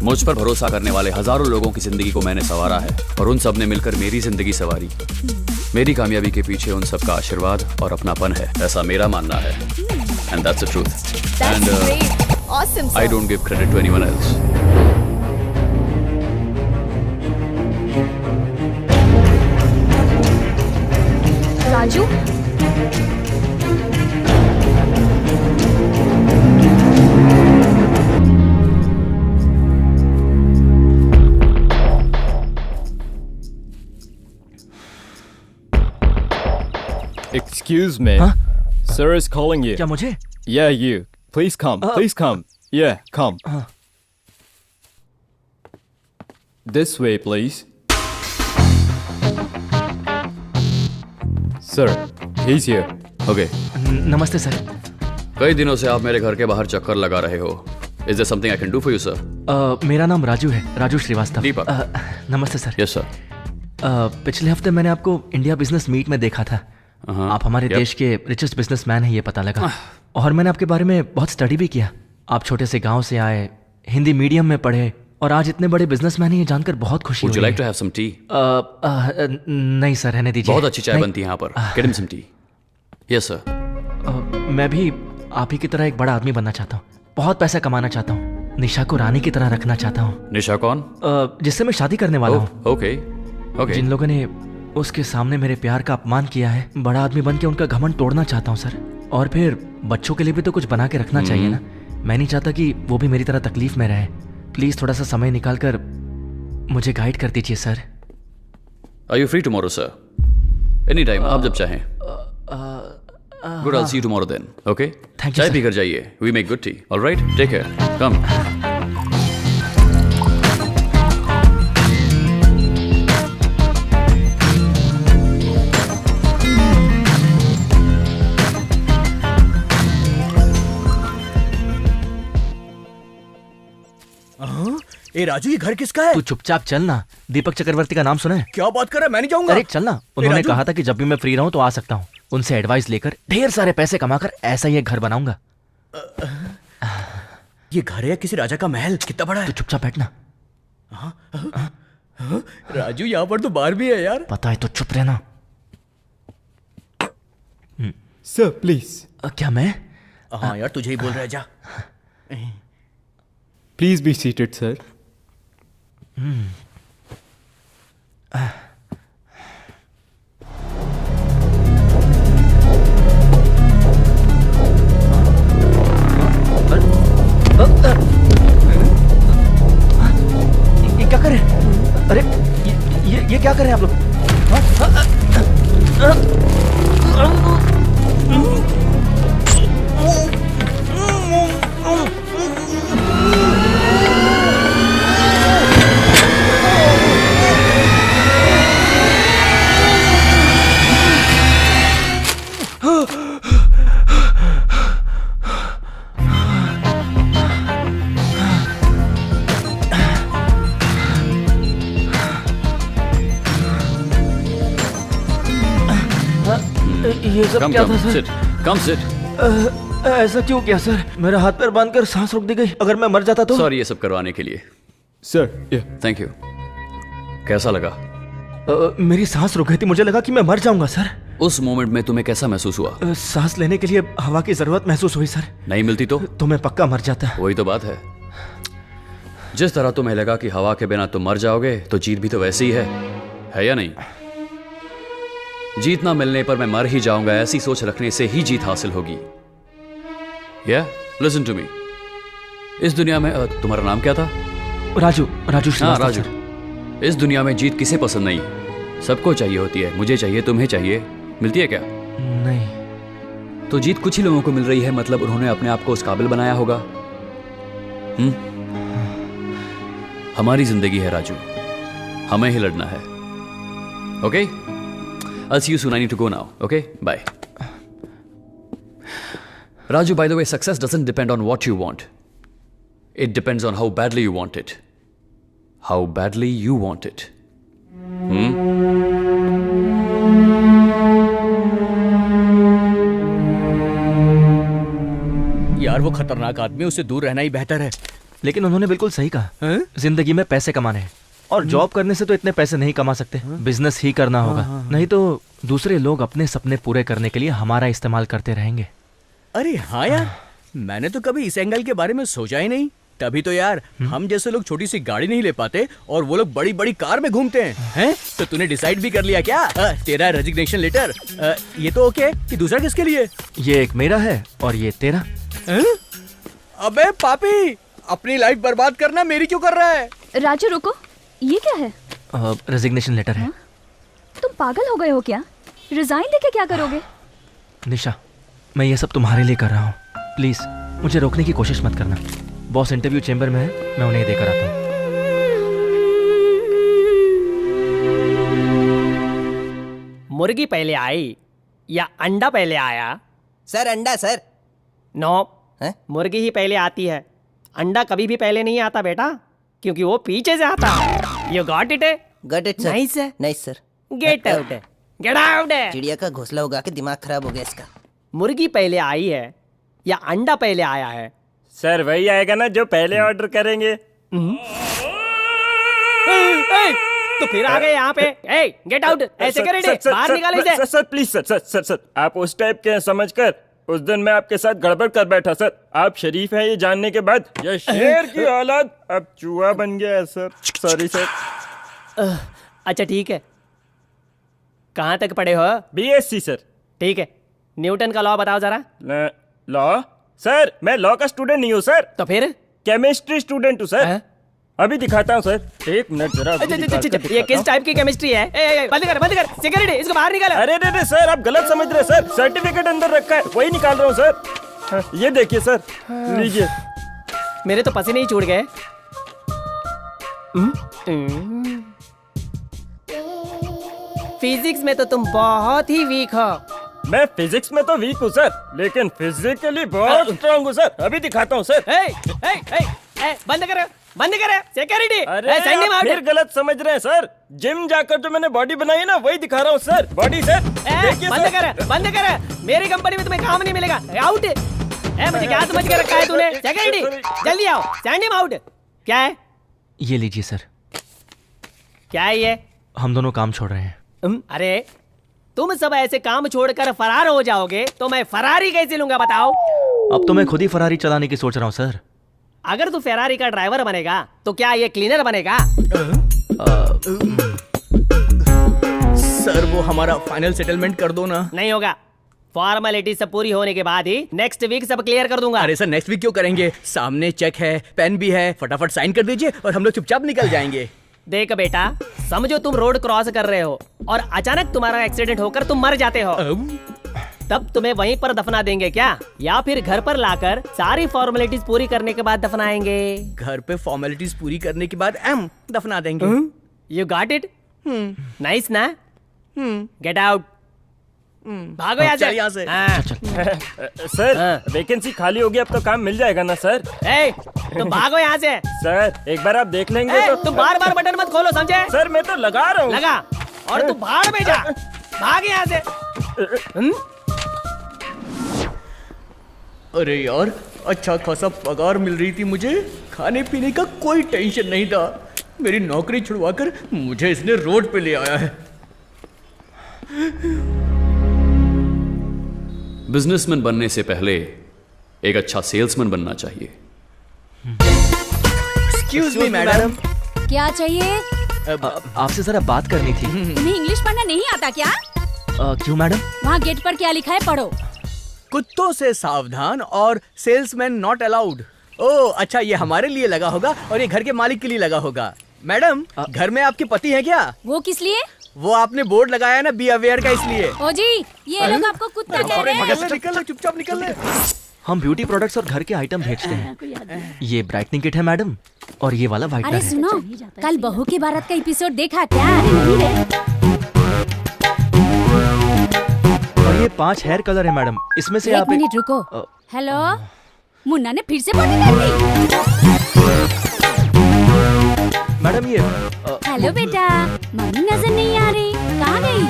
मुझ पर भरोसा करने वाले हजारों लोगों की जिंदगी को मैंने संवारा है और उन सब ने मिलकर मेरी जिंदगी संवारी। मेरी कामयाबी के पीछे उन सब का आशीर्वाद और अपनापन है, ऐसा मेरा मानना है। And that's the truth. That's great. Awesome sir. I don't give credit to anyone else. Raju, Excuse me. Huh? Sir is calling you. क्या मुझे? Yeah, you. Please come. Please come. Yeah, come. This way, please. Sir, he's here. Okay. नमस्ते sir. कई दिनों से आप मेरे घर के बाहर चक्कर लगा रहे हो। Is there something I can do for you, sir? मेरा नाम राजू है, राजू श्रीवास्तव। दीपक। नमस्ते सर। Yes, sir. पिछले हफ्ते मैंने आपको इंडिया बिजनेस मीट में देखा था। आप हमारे देश के रिचेस्ट बिजनेसमैन हैं, ये पता लगा। और मैंने आपके बारे में बहुत स्टडी भी किया। आप छोटे से गांव से आए, हिंदी मीडियम में पढ़े और आज इतने बड़े बिजनेसमैन हैं ये जानकर बहुत खुशी Would you हुई like to have some tea? नहीं सर, रहने दीजिए। बहुत अच्छी चाय नहीं। बनती है यहाँ पर। Get him some tea. Yes sir. मैं भी आप ही की तरह एक बड़ा आदमी बनना चाहता हूँ, बहुत पैसा कमाना चाहता हूँ, निशा को रानी की तरह रखना चाहता हूँ। निशा कौन? जिससे मैं शादी करने वाला हूँ। Okay okay. जिन लोगों ने उसके सामने मेरे प्यार का अपमान किया है, बड़ा आदमी बन के उनका घमंड तोड़ना चाहता हूँ सर। और फिर बच्चों के लिए भी तो कुछ बना के रखना चाहिए ना। मैं नहीं चाहता कि वो भी मेरी तरह तकलीफ में रहे। प्लीज थोड़ा सा समय निकाल कर मुझे गाइड कर दीजिए sir. Are you free tomorrow, sir? Anytime, आप जब चाहें। Good, I'll see you tomorrow then. Okay? Thank you, चाय sir. पीकर जाइए। We make good tea. All right? Take care. Come. ए राजू, ये घर किसका है? तू चुपचाप चल ना। दीपक चक्रवर्ती का नाम सुना है? क्या बात कर रहा है? मैं नहीं जाऊंगा। अरे चल ना। उन्होंने राजू। कहा था कि जब भी मैं फ्री रहूं तो आ सकता हूं। उनसे एडवाइस लेकर ढेर सारे पैसे कमाकर ऐसा ही एक घर बनाऊंगा। ये घर है किसी राजा का महल? कितना बड़ा है? तू चुपचाप बैठना। राजू, यहाँ पर तो बार भी है यार। पता है तो चुप रहना। Sir please. क्या मैं? हाँ यार, तुझे ही बोल रहा है, जा। Please be seated sir. ये क्या कर रहे हैं? अरे ये क्या कर रहे हैं आप लोग? ये सब Come, क्या come, था सर? sit. Come, sit. ऐसा क्यों किया सर? मेरा हाथ पैर बांधकर सांस रोक दी गई। अगर मैं मर जाता तो? सॉरी ये सब करवाने के लिए। Sir thank you. कैसा लगा? मेरी सांस रुक गई थी, मुझे लगा कि मैं मर जाऊंगा सर। उस मोमेंट में तुम्हें कैसा महसूस हुआ? सांस लेने के लिए हवा की जरूरत महसूस हुई सर। नहीं मिलती तो मैं पक्का मर जाता। वही तो बात है। जिस तरह तुम्हें लगा कि हवा के बिना तुम मर जाओगे, तो जीत भी तो वैसी ही है या नहीं? जीत ना मिलने पर मैं मर ही जाऊंगा, ऐसी सोच रखने से ही जीत हासिल होगी। Listen to me. इस दुनिया में तुम्हारा नाम क्या था? राजू। राजू हाँ राजू। इस दुनिया में जीत किसे पसंद नहीं? सबको चाहिए होती है। मुझे चाहिए, तुम्हें चाहिए, मिलती है क्या? नहीं। तो जीत कुछ ही लोगों को मिल रही है, मतलब उन्होंने अपने आप को उस काबिल बनाया होगा। हमारी जिंदगी है राजू, हमें ही लड़ना है। Okay? I'll see you soon. I need to go now. Okay? Bye. Raju, by the way, success doesn't depend on what you want. It depends on how badly you want it. How badly you want it. यार वो खतरनाक आदमी, उससे दूर रहना ही बेहतर है। लेकिन उन्होंने बिल्कुल सही कहा। जिंदगी में पैसे कमाने हैं और जॉब करने से तो इतने पैसे नहीं कमा सकते। बिजनेस ही करना होगा। नहीं तो दूसरे लोग अपने सपने पूरे करने के लिए हमारा इस्तेमाल करते रहेंगे। अरे हाँ यार, मैंने तो कभी इस एंगल के बारे में सोचा ही नहीं। तभी तो यार हम जैसे लोग छोटी सी गाड़ी नहीं ले पाते और वो लोग बड़ी बड़ी कार में घूमते हैं। तो तूने डिसाइड भी कर लिया क्या? तेरा रेजिग्नेशन लेटर ये तो ओके कि दूसरा किसके लिए? ये एक मेरा है और ये तेरा। अबे पापी, अपनी लाइफ बर्बाद करना मेरी क्यों कर रहा है? राजू रुको, ये क्या है? रेजिग्नेशन लेटर है। तुम पागल हो गए हो क्या? रिजाइन देके क्या करोगे? निशा, मैं ये सब तुम्हारे लिए कर रहा हूँ। प्लीज मुझे रोकने की कोशिश मत करना। बॉस इंटरव्यू चेंबर में है, मैं उन्हें देकर आता हूँ। मुर्गी पहले आई या अंडा पहले आया? सर अंडा सर। नो, मुर्गी ही पहले आती है। अंडा कभी भी पहले नहीं आता बेटा, क्योंकि वो पीछे से आता है। You got it? Got it sir. Nice है। Nice sir. Get out. Get out. चिड़िया का घोंसला उगा के दिमाग खराब हो गया इसका। मुर्गी पहले आई है या अंडा पहले आया है? सर वही आएगा ना जो पहले ऑर्डर करेंगे। तो फिर आ गए यहाँ पे। ए गेट आउट, ऐसे करे बाहर निकाले इसे। सर प्लीज सर आप उस टाइप के समझकर उस दिन मैं आपके साथ गड़बड़ कर बैठा सर। आप शरीफ हैं ये जानने के बाद ये शेर की औलाद अब चूहा बन गया है सर। Sorry sir. अच्छा ठीक है, कहाँ तक पढ़े हो? BSc sir. ठीक है, न्यूटन का लॉ बताओ जरा। लॉ? सर मैं लॉ का स्टूडेंट नहीं हूँ सर। तो फिर? केमिस्ट्री स्टूडेंट हूँ सर। अभी दिखाता हूँ सर, एक मिनट जरा। ये किस टाइप की केमिस्ट्री है? बंद कर सिक्योरिटी, इसको बाहर निकालो। अरे सर आप गलत समझ रहे सर, सर्टिफिकेट अंदर रखा है वही निकाल रहा हूँ सर। ये देखिए सर, लीजिए। मेरे तो पसीने ही छूट गए। फिजिक्स में तो तुम बहुत ही वीक हो। मैं फिजिक्स में तो वीक हूँ सर, लेकिन फिजिकली बहुत स्ट्रांग हूँ सर। अभी दिखाता हूँ सर। बंद करो सिक्योरिटी। अरे आप फिर गलत समझ रहे हैं सर। जिम जाकर जो मैंने बॉडी बनाई है ना वही दिखा रहा हूँ सर। बॉडी सर देखिए। बंद कर मेरी कंपनी में तुम्हें काम नहीं मिलेगा। आउट। मुझे क्या समझ के रखा है तूने? सिक्योरिटी जल्दी आओ, सेंड हिम आउट। क्या है ये? लीजिए सर। क्या है ये? हम दोनों काम छोड़ रहे हैं। अरे तुम सब ऐसे काम छोड़कर फरार हो जाओगे तो मैं फरारी कैसे लूंगा बताओ? अब तो मैं खुद ही फरारी चलाने की सोच रहा हूँ सर। अगर तू फेरारी का ड्राइवर बनेगा तो क्या ये क्लीनर बनेगा? सर वो हमारा फाइनल सेटलमेंट कर दो ना। नहीं होगा, फॉर्मेलिटी सब पूरी होने के बाद ही नेक्स्ट वीक सब क्लियर कर दूंगा। अरे सर नेक्स्ट वीक क्यों करेंगे? सामने चेक है, पेन भी है, फटाफट साइन कर दीजिए और हम लोग चुपचाप निकल जाएंगे। देख बेटा, समझो तुम रोड क्रॉस कर रहे हो और अचानक तुम्हारा एक्सीडेंट होकर तुम मर जाते हो, तब तुम्हें वहीं पर दफना देंगे क्या, या फिर घर पर लाकर सारी फॉर्मेलिटीज पूरी करने के बाद दफनाएंगे? घर पे फॉर्मेलिटीज पूरी करने के बाद दफना देंगे। You got it? नाइस ना? गेट आउट, भागो यहाँ से। सर वैकेंसी खाली होगी, अब तो काम मिल जाएगा ना सर? तुम भागो यहाँ से। सर एक बार आप देख लेंगे तो। तुम बार बार बटन मत खोलो, समझे? सर मैं तो लगा रहा हूँ। लगा और तू भाड़ में जा, भाग यहाँ से। अरे यार अच्छा खासा पगार मिल रही थी मुझे, खाने पीने का कोई टेंशन नहीं था। मेरी नौकरी छुड़वाकर मुझे इसने रोड पे ले आया है। बिजनेसमैन बनने से पहले एक अच्छा सेल्समैन बनना चाहिए। Excuse me madam. क्या चाहिए? आपसे जरा बात करनी थी। तुम्हें इंग्लिश पढ़ना नहीं आता क्या? क्यों मैडम? वहाँ गेट पर क्या लिखा है पढ़ो। कुत्तों से सावधान और सेल्समैन नॉट अलाउड। ओह अच्छा, ये हमारे लिए लगा होगा और ये घर के मालिक के लिए लगा होगा। मैडम घर में आपके पति हैं क्या? वो किस लिए? वो आपने बोर्ड लगाया ना बी अवेयर का, इसलिए। ओ जी, ये लोग आपको कुत्ता कह रहे हैं। निकल चुपचाप निकल ले। हम ब्यूटी प्रोडक्ट्स और घर के आइटम भेजते हैं। ये ब्राइटनिंग किट है मैडम, और ये वाला व्हाइटनर है। अरे सुनो, कल बहू की बारात का एपिसोड देखा क्या? और ये 5 हेयर कलर है मैडम, इसमें से एक आप मिनट रुको। हेलो, मुन्ना ने फिर से पॉटी कर दी। मैडम ये हेलो बेटा, मम्मी नजर नहीं आ रही, कहाँ गई?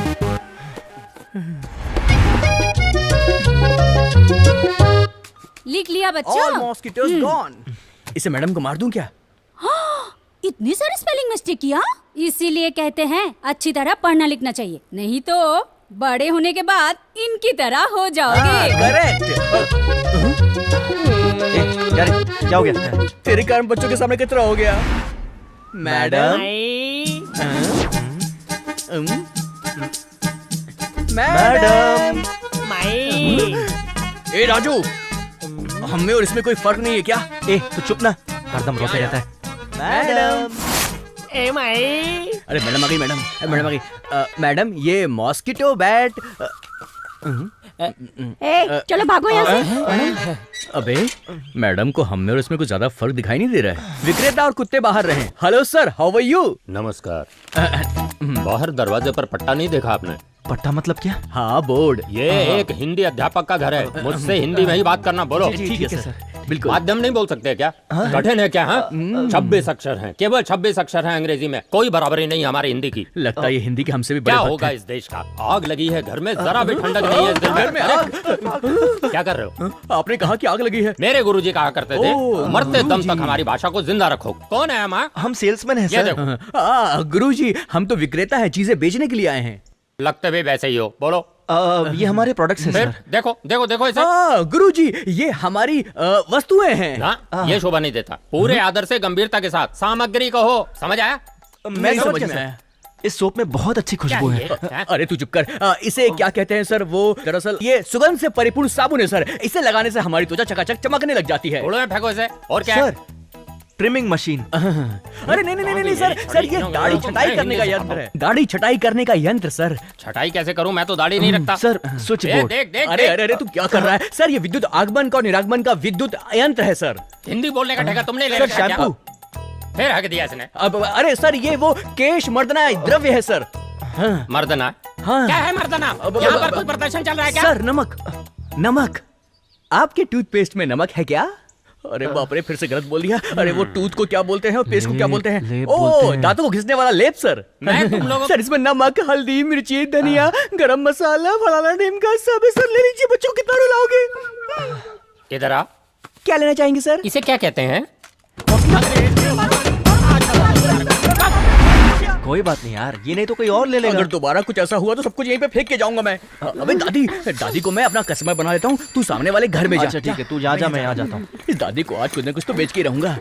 लिख लिया बच्चों? All mosquitoes gone। इसे मैडम को मार दूं क्या? इतनी सारी स्पेलिंग मिस्टेक किया? इसीलिए कहते हैं अच्छी तरह पढ़ना लिखना चाहिए, नहीं तो बड़े होने के बाद इनकी तरह हो जाओगे। क्या हो गया? तेरे कारण बच्चों के सामने कचरा हो गया। मैडम मैडम ए राजू, हमें और इसमें कोई फर्क नहीं है क्या? तू चुप ना, हरदम रोते रहता है। मैडम ए माई। अरे मैडम आ गई, मैडम आ गई। मैडम ये मॉस्किटो बैट। चलो भागो यहाँ से। अबे मैडम को हम में और इसमें कुछ ज्यादा फर्क दिखाई नहीं दे रहा है। विक्रेता और कुत्ते बाहर रहे। Hello sir, how are you? नमस्कार। बाहर दरवाजे पर पट्टा नहीं देखा आपने? पट्टा मतलब क्या? हाँ बोर्ड। ये एक हिंदी अध्यापक का घर है, मुझसे हिंदी में ही बात करना। बोलो। ठीक है सर। बिल्कुल। माध्यम नहीं बोल सकते क्या? कठिन है क्या? हाँ 26 अक्षर हैं, केवल 26 अक्षर हैं अंग्रेजी में, कोई बराबरी नहीं हमारी हिंदी की। लगता है ये हिंदी के हमसे भी बड़े क्या भक्त होगा हैं। इस देश का? आग लगी है घर में, जरा भी ठंडक नहीं है इस दिल घर में आग? क्या कर रहे हो? आपने कहा कि आग लगी है। मेरे गुरुजी कहा करते थे मरते दम गुरुजी। तक हमारी भाषा को जिंदा रखो। कौन है हम? हम सेल्समैन हैं ये सर। देखो। गुरुजी हम तो विक्रेता है, चीजें बेचने के लिए आए हैं। लगते भी वैसे ही हो। बोलो। ये हमारे प्रोडक्ट्स हैं फिर सर। देखो देखो देखो इसे। गुरुजी ये हमारी वस्तुएं हैं। ना ये शोभा नहीं देता। पूरे आदर से गंभीरता के साथ सामग्री कहो, समझ आया? मैं समझ गया। इस सोप में बहुत अच्छी खुशबू है। अरे तू चुप कर। इसे क्या कहते हैं सर? वो दरअसल ये सुगंध से परिपूर्ण साबुन है सर। इसे लगाने से हमारी त्वचा चकाचक चमकने लग जाती है। थोड़ा फेंको इसे। और क्या है? Trimming machine. अरे नहीं सर, सर ये दाढ़ी छटाई करने का यंत्र है। दाढ़ी छटाई करने का यंत्र सर। छटाई कैसे करूं? मैं तो दाढ़ी नहीं रखता। Sir switch board. देख देख। अरे अरे अरे तू क्या कर रहा है सर? ये विद्युत आगमन का और निरागमन का विद्युत यंत्र है सर। हिंदी बोलने का ठेका तुमने ले सर रखा है क्या? शैम्पू। फिर हक दिया इसने। अब अरे सर ये वो केश मर्दना द्रव्य है सर। मर्दना? हाँ। क्या है मर्दना? यहाँ पर कोई प्रदर्शन चल रहा है क्या? सर नमक। नमक। आपके टूथपेस्ट में नमक है क्या? अरे बाप रे, फिर से गलत बोल दिया। अरे वो टूथ को क्या बोलते हैं और पेस्ट को क्या बोलते हैं? ओह दांतों को घिसने वाला लेप सर। मैं तुम लोगों सर इसमें नमक, हल्दी, मिर्ची, धनिया, गरम मसाला, फलाना ढिमका सब है सर। ले लीजिए बच्चों, कितना रुलाओगे? इधर आ। क्या लेना चाहेंगे सर? इसे क्या कहते हैं? कोई बात नहीं यार, ये नहीं तो कोई और ले लेगा। अगर दोबारा कुछ ऐसा हुआ तो सब कुछ यहीं पे फेंक के जाऊंगा मैं। अबे दादी को मैं अपना कस्टमर बना लेता हूँ। तू सामने वाले घर में जा। अच्छा ठीक है, तू जा मैं आ जाता हूँ। इस दादी को आज कुछ न कुछ तो बेच के रहूंगा।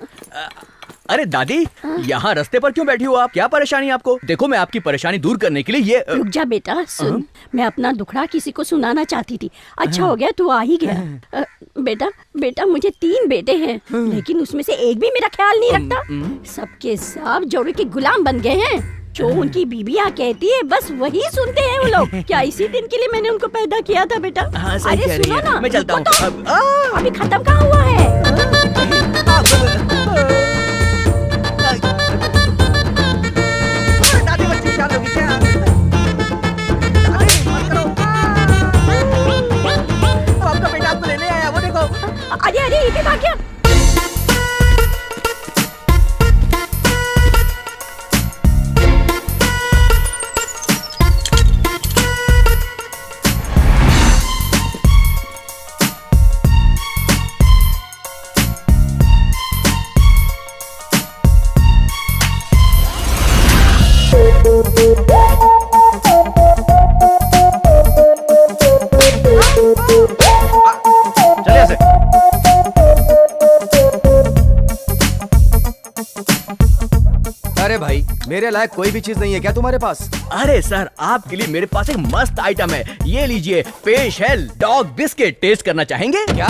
अरे दादी, यहाँ रास्ते पर क्यों बैठी हो आप? क्या परेशानी आपको? देखो मैं आपकी परेशानी दूर करने के लिए ये रुक जा बेटा, सुन। मैं अपना दुखड़ा किसी को सुनाना चाहती थी। अच्छा हो गया तू आ ही गया। बेटा मुझे 3 बेटे हैं, लेकिन उसमें से एक भी मेरा ख्याल नहीं रखता। सबके सब जोड़े के गुलाम बन गए हैं। जो उनकी बीबियाँ कहती है बस वही सुनते हैं वो लोग। क्या इसी दिन के लिए मैंने उनको पैदा किया था बेटा? अरे सुनो ना, मैं चलता हूँ। अभी खत्म कहाँ हुआ है? आपका बेटा आपको लेने आया, वो देखो। अरे ये भाग गया। चलिए ऐसे। अरे भाई, मेरे लायक कोई भी चीज नहीं है क्या तुम्हारे पास? अरे सर, आपके लिए मेरे पास एक मस्त आइटम है। ये लीजिए, पेश है डॉग बिस्किट। टेस्ट करना चाहेंगे क्या?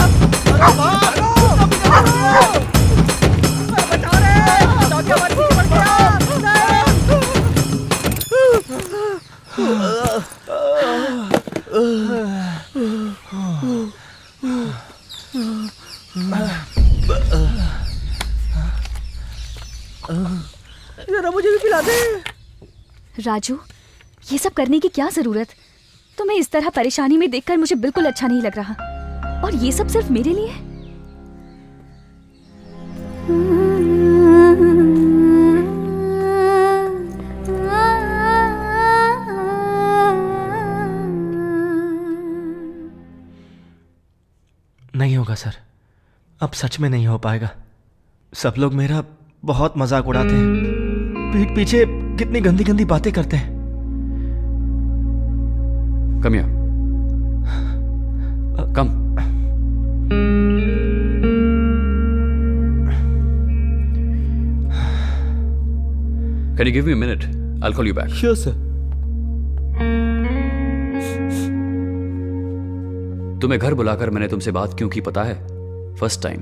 जरा मुझे भी पिला दे। राजू, ये सब करने की क्या जरूरत? तुम्हें इस तरह परेशानी में देखकर मुझे बिल्कुल अच्छा नहीं लग रहा। और ये सब सिर्फ मेरे लिए? नहीं होगा सर, अब सच में नहीं हो पाएगा। सब लोग मेरा बहुत मजाक उड़ाते हैं, पीठ पीछे कितनी गंदी गंदी बातें करते हैं। कम यहाँ, कम। Can you give me a minute? I'll call you back. Sure, sir. तुम्हें घर बुलाकर मैंने तुमसे बात क्यों की पता है? First time.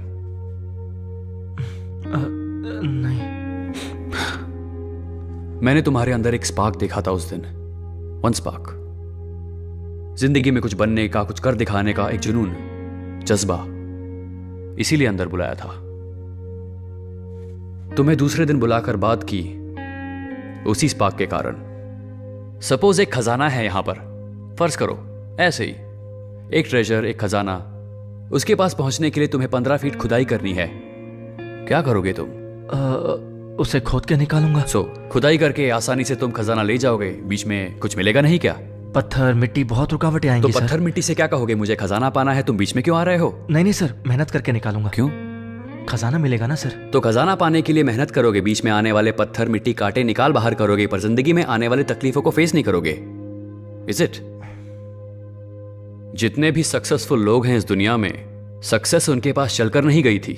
नहीं। मैंने तुम्हारे अंदर एक स्पार्क देखा था उस दिन। One spark. जिंदगी में कुछ बनने का, कुछ कर दिखाने का एक जुनून, जज्बा। इसीलिए अंदर बुलाया था। तुम्हें दूसरे दिन बुलाकर बात की उसी स्पार्क के कारण। सपोज एक खजाना है यहां पर, फर्ज करो ऐसे ही एक ट्रेजर, एक खजाना उसके पास पहुंचने के लिए तुम्हें 15 फीट खुदाई करनी है। क्या करोगे तुम? उसे खोद के निकालूंगा। खुदाई करके आसानी से तुम खजाना ले जाओगे, बीच में कुछ मिलेगा नहीं क्या? पत्थर मिट्टी बहुत रुकावटें आएंगी। तो पत्थर मिट्टी से क्या कहोगे? मुझे खजाना पाना है, तुम बीच में क्यों आ रहे हो? नहीं सर, मेहनत करके निकालूंगा। क्यों? खजाना मिलेगा ना सर। तो खजाना पाने के लिए मेहनत करोगे, बीच में आने वाले पत्थर मिट्टी कांटे निकाल बाहर करोगे, पर जिंदगी में आने वाली तकलीफों को फेस नहीं करोगे। Is it? जितने भी सक्सेसफुल लोग हैं इस दुनिया में, सक्सेस उनके पास चलकर नहीं गई थी।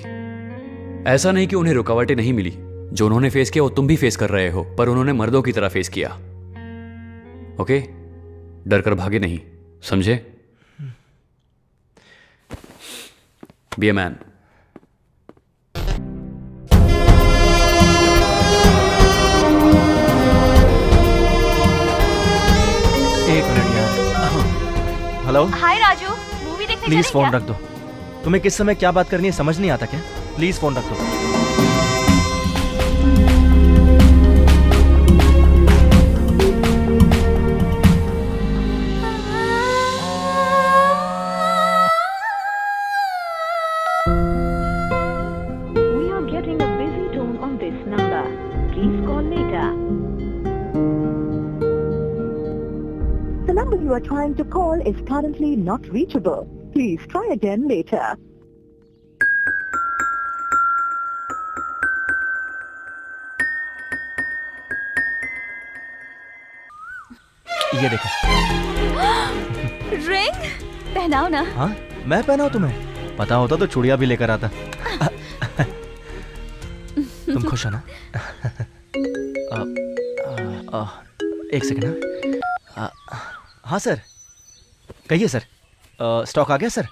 ऐसा नहीं कि उन्हें रुकावटें नहीं मिली, जो उन्होंने फेस किया वो तुम भी फेस कर रहे हो, पर उन्होंने मर्दों की तरह फेस किया। ओके? डर कर भागे नहीं, समझे? Be a man. एक मिनट यार। हेलो। हाय राजू, मूवी देखने प्लीज चलें फोन क्या? रख दो। तुम्हें किस समय क्या बात करनी है समझ नहीं आता क्या? प्लीज फोन रख दो। You are trying to call is currently not reachable. Please try again later. ये देखो। रिंग पहनाओ ना। हाँ, मैं पहनाऊं तुम्हें? पता होता तो चूड़िया भी लेकर आता। तुम खुश हो ना? एक सेकंड। हाँ सर, कहिए सर। स्टॉक आ गया sir?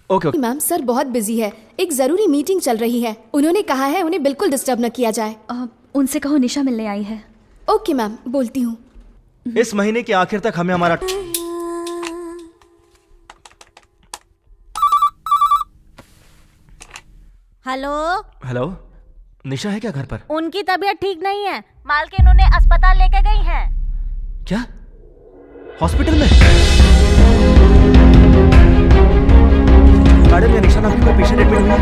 Okay okay. Ma'am sir बहुत बिजी है, एक जरूरी मीटिंग चल रही है। उन्होंने कहा है उन्हें बिल्कुल डिस्टर्ब न किया जाए। उनसे कहो निशा मिलने आई है। ओके मैम, बोलती हूँ। इस महीने के आखिर तक हमें हमारा हेलो। हेलो, निशा है क्या घर पर? उनकी तबीयत ठीक नहीं है, मालकिन उन्हें अस्पताल लेके गई हैं। क्या? हॉस्पिटल में? मैडम, ये निशा नाम की कोई पेशेंट एडमिट हुई है?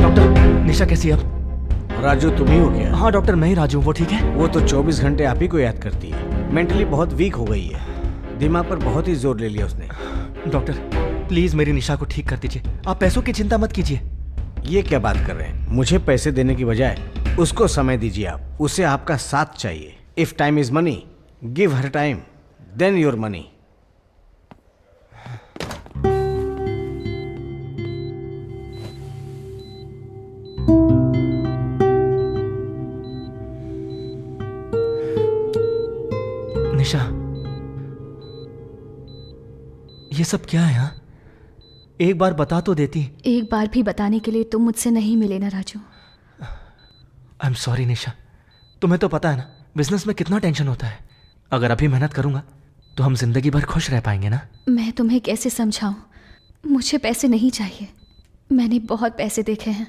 डॉक्टर, निशा कैसी है अब? राजू तुम ही हो क्या? हाँ डॉक्टर, मैं ही राजू। वो ठीक है? वो तो 24 घंटे आप ही को याद करती है। मेंटली बहुत वीक हो गई है, दिमाग पर बहुत ही जोर ले लिया उसने। डॉक्टर प्लीज मेरी निशा को ठीक कर दीजिए। आप पैसों की चिंता मत कीजिए। ये क्या बात कर रहे हैं? मुझे पैसे देने की बजाय उसको समय दीजिए। आप उसे आपका साथ चाहिए। If time is money, give her time, then your money. Nisha, ये सब क्या है? हाँ, एक बार बता तो देती। एक बार भी बताने के लिए तुम मुझसे नहीं मिले ना राजू। आई एम सॉरी निशा। तुम्हें तो पता है ना बिजनेस में कितना टेंशन होता है। अगर अभी मेहनत करूंगा तो हम जिंदगी भर खुश रह पाएंगे ना। मैं तुम्हें कैसे समझाऊं? मुझे पैसे नहीं चाहिए। मैंने बहुत पैसे देखे हैं,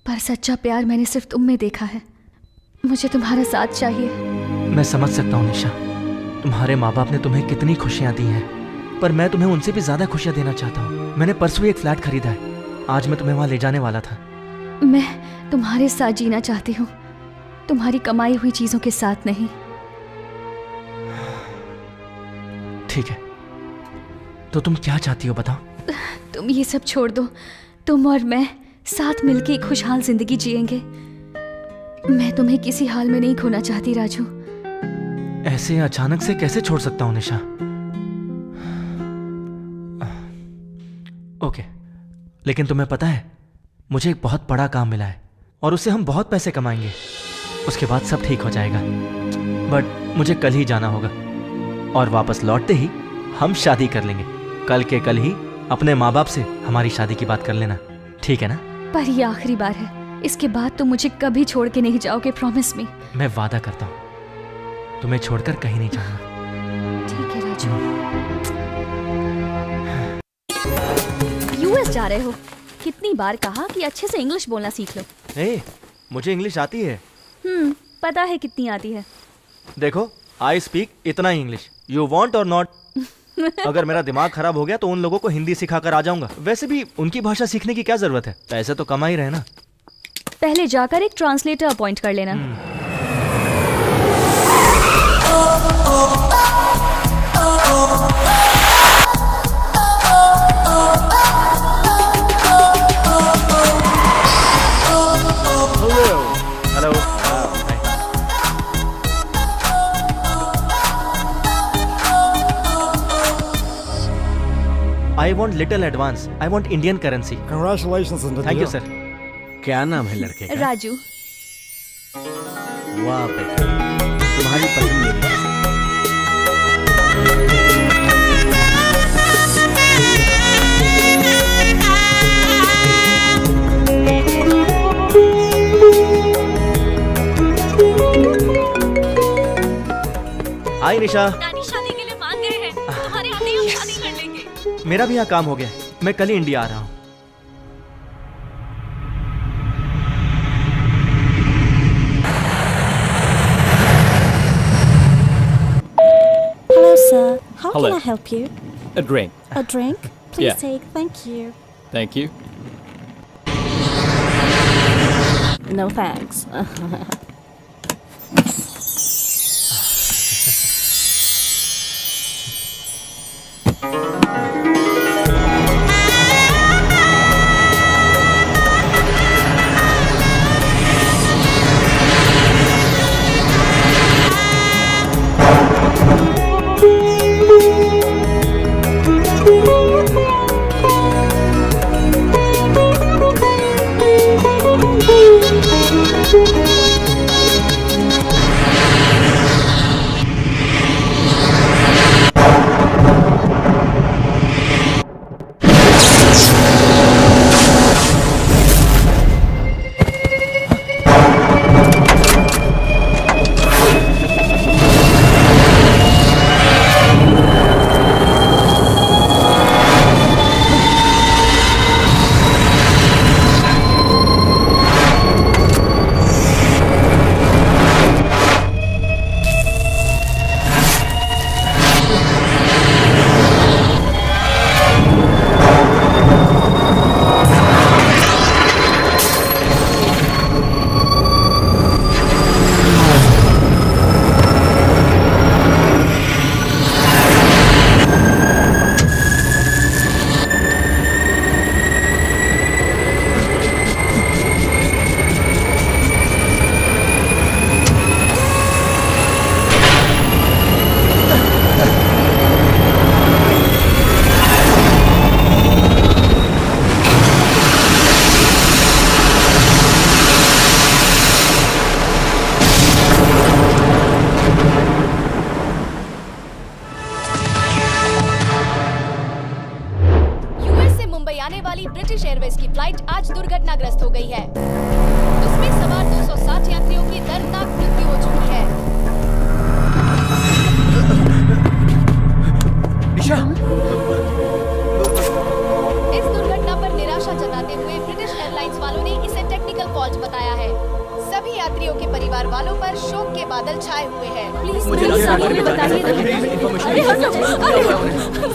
पर सच्चा प्यार मैंने सिर्फ तुम में देखा है। मुझे तुम्हारा साथ चाहिए। मैं समझ सकता हूँ निशा, तुम्हारे माँ बाप ने तुम्हें कितनी खुशियाँ दी हैं, पर मैं तुम्हें उनसे भी ज्यादा खुशियाँ देना चाहता हूँ। मैंने परसों एक फ्लैट खरीदा है, आज मैं तुम्हें वहाँ ले जाने वाला था। मैं तुम्हारे साथ जीना चाहती हूँ, तुम्हारी कमाई हुई चीजों के साथ नहीं। ठीक है, तो तुम क्या चाहती हो बताओ? तुम ये सब छोड़ दो। तुम और मैं साथ मिलके एक खुशहाल जिंदगी जिएंगे। मैं तुम्हें किसी हाल में नहीं खोना चाहती राजू। ऐसे अचानक से कैसे छोड़ सकता हूँ निशा? ओके, लेकिन तुम्हें पता है मुझे एक बहुत बड़ा काम मिला है और उससे हम बहुत पैसे कमाएंगे। उसके बाद सब ठीक हो जाएगा। बट मुझे कल ही जाना होगा और वापस लौटते ही हम शादी कर लेंगे। कल के कल ही अपने माँ बाप से हमारी शादी की बात कर लेना, ठीक है ना? पर ये आखिरी बार है, इसके बाद तुम मुझे कभी छोड़ के नहीं जाओगे, प्रॉमिस मी। मैं वादा करता हूँ तुम्हें छोड़कर कहीं नहीं जाऊंगा। ठीक है राजू। यूएस जा रहे हो? कितनी बार कहा कि अच्छे से इंग्लिश बोलना सीख लो। मुझे इंग्लिश आती है। पता है कितनी आती है। देखो आई स्पीक इतना ही इंग्लिश, यू वॉन्ट और नॉट। अगर मेरा दिमाग खराब हो गया तो उन लोगों को हिंदी सिखाकर आ जाऊंगा। वैसे भी उनकी भाषा सीखने की क्या जरूरत है, पैसे तो कमा ही रहे ना। पहले जाकर एक ट्रांसलेटर अपॉइंट कर लेना। Hello. I want little advance. I want Indian currency. Congratulations on the Thank you, deal. sir. क्या नाम है लड़के का? राजू। वाह बेटा, तुम्हारी पसंद मेरी पसंद। हाय निशा। दादी शादी के लिए मान गए हैं। तुम्हारे आते ही हम शादी कर लेंगे। मेरा भी यहाँ काम हो गया है, मैं कल ही इंडिया आ रहा हूँ। Hello, sir. How Hello. can I help you? A drink. A drink? Please Yeah. take. Thank you. Thank you. No thanks. आने वाली ब्रिटिश एयरवेज की फ्लाइट आज दुर्घटनाग्रस्त हो गई है। उसमें सवार 260 यात्रियों की दर्दनाक मृत्यु हो चुकी है। निशा, इस दुर्घटना पर निराशा जताते हुए ब्रिटिश एयरलाइंस वालों ने इसे टेक्निकल फॉल्ट बताया है। सभी यात्रियों के परिवार वालों पर शोक के बादल छाए हुए हैं। प्लीज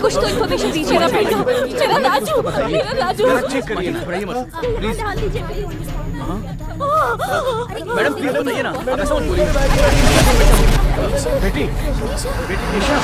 कुछ तो इन्फॉर्मेशन दीजिए। मेरा राजू, मेरा राजू। चेक करिए ना, घबराइए मत प्लीज। मैडम प्लीज बताइए ना, आप ऐसा मत बोलिए। बेटी, बेटी निशा।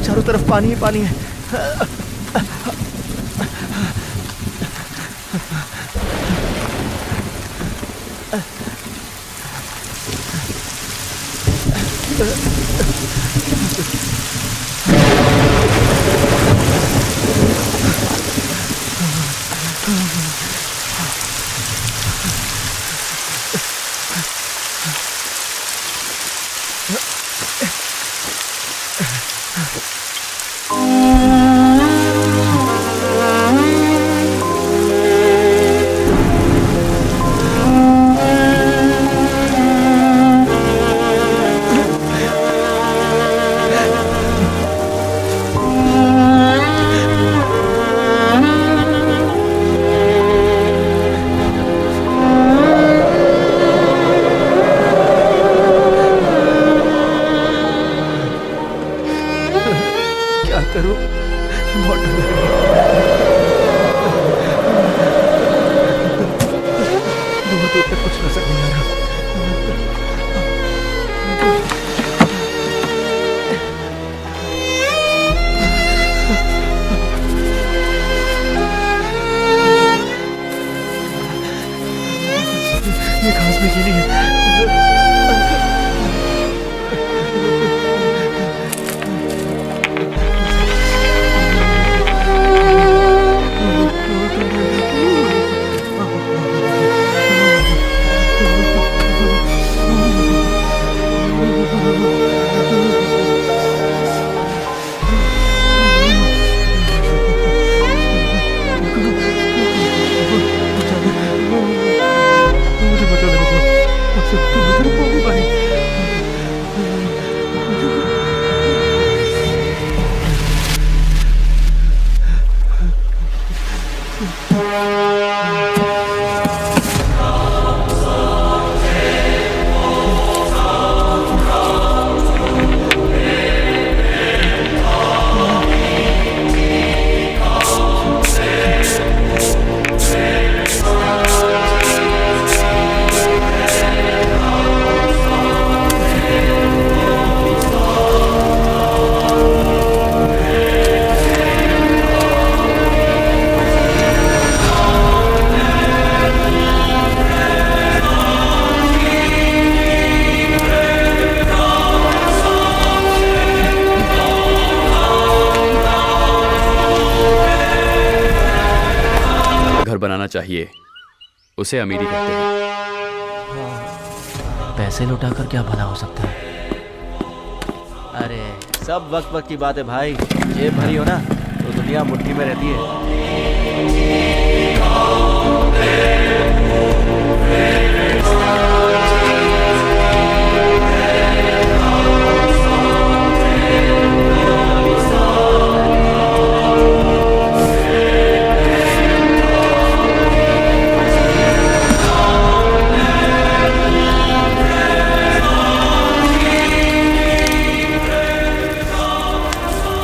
चारों तरफ पानी ही पानी है। बनाना चाहिए, उसे अमीरी कहते हैं। पैसे लुटाकर क्या भला हो सकता है? अरे सब वक्त वक्त की बात है भाई, जेब भरी हो ना तो दुनिया मुट्ठी में रहती है।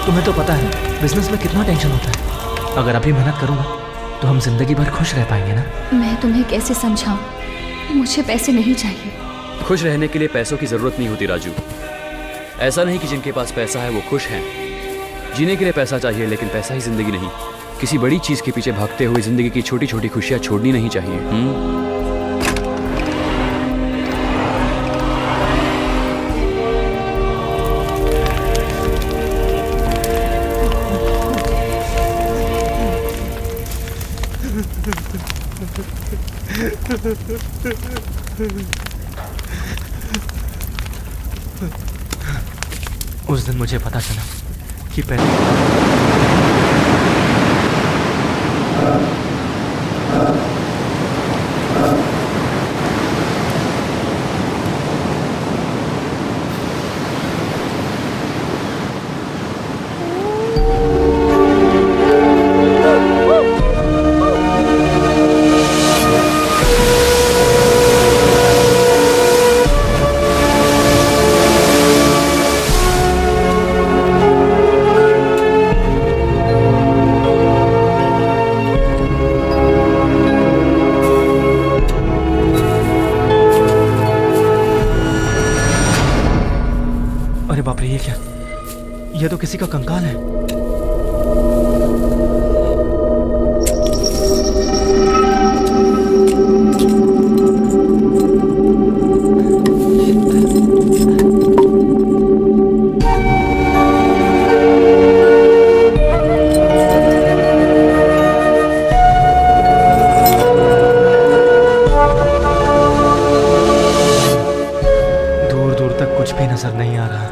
तुम्हें तो पता है बिजनेस में कितना टेंशन होता है। अगर अभी मेहनत करूँगा तो हम जिंदगी भर खुश रह पाएंगे ना। मैं तुम्हें कैसे समझाऊं, मुझे पैसे नहीं चाहिए। खुश रहने के लिए पैसों की जरूरत नहीं होती राजू। ऐसा नहीं कि जिनके पास पैसा है वो खुश हैं। जीने के लिए पैसा चाहिए, लेकिन पैसा ही जिंदगी नहीं। किसी बड़ी चीज के पीछे भागते हुए जिंदगी की छोटी छोटी खुशियां छोड़नी नहीं चाहिए। उस दिन मुझे पता चला कि पहले तो किसी का कंकाल है। दूर दूर तक कुछ भी नजर नहीं आ रहा।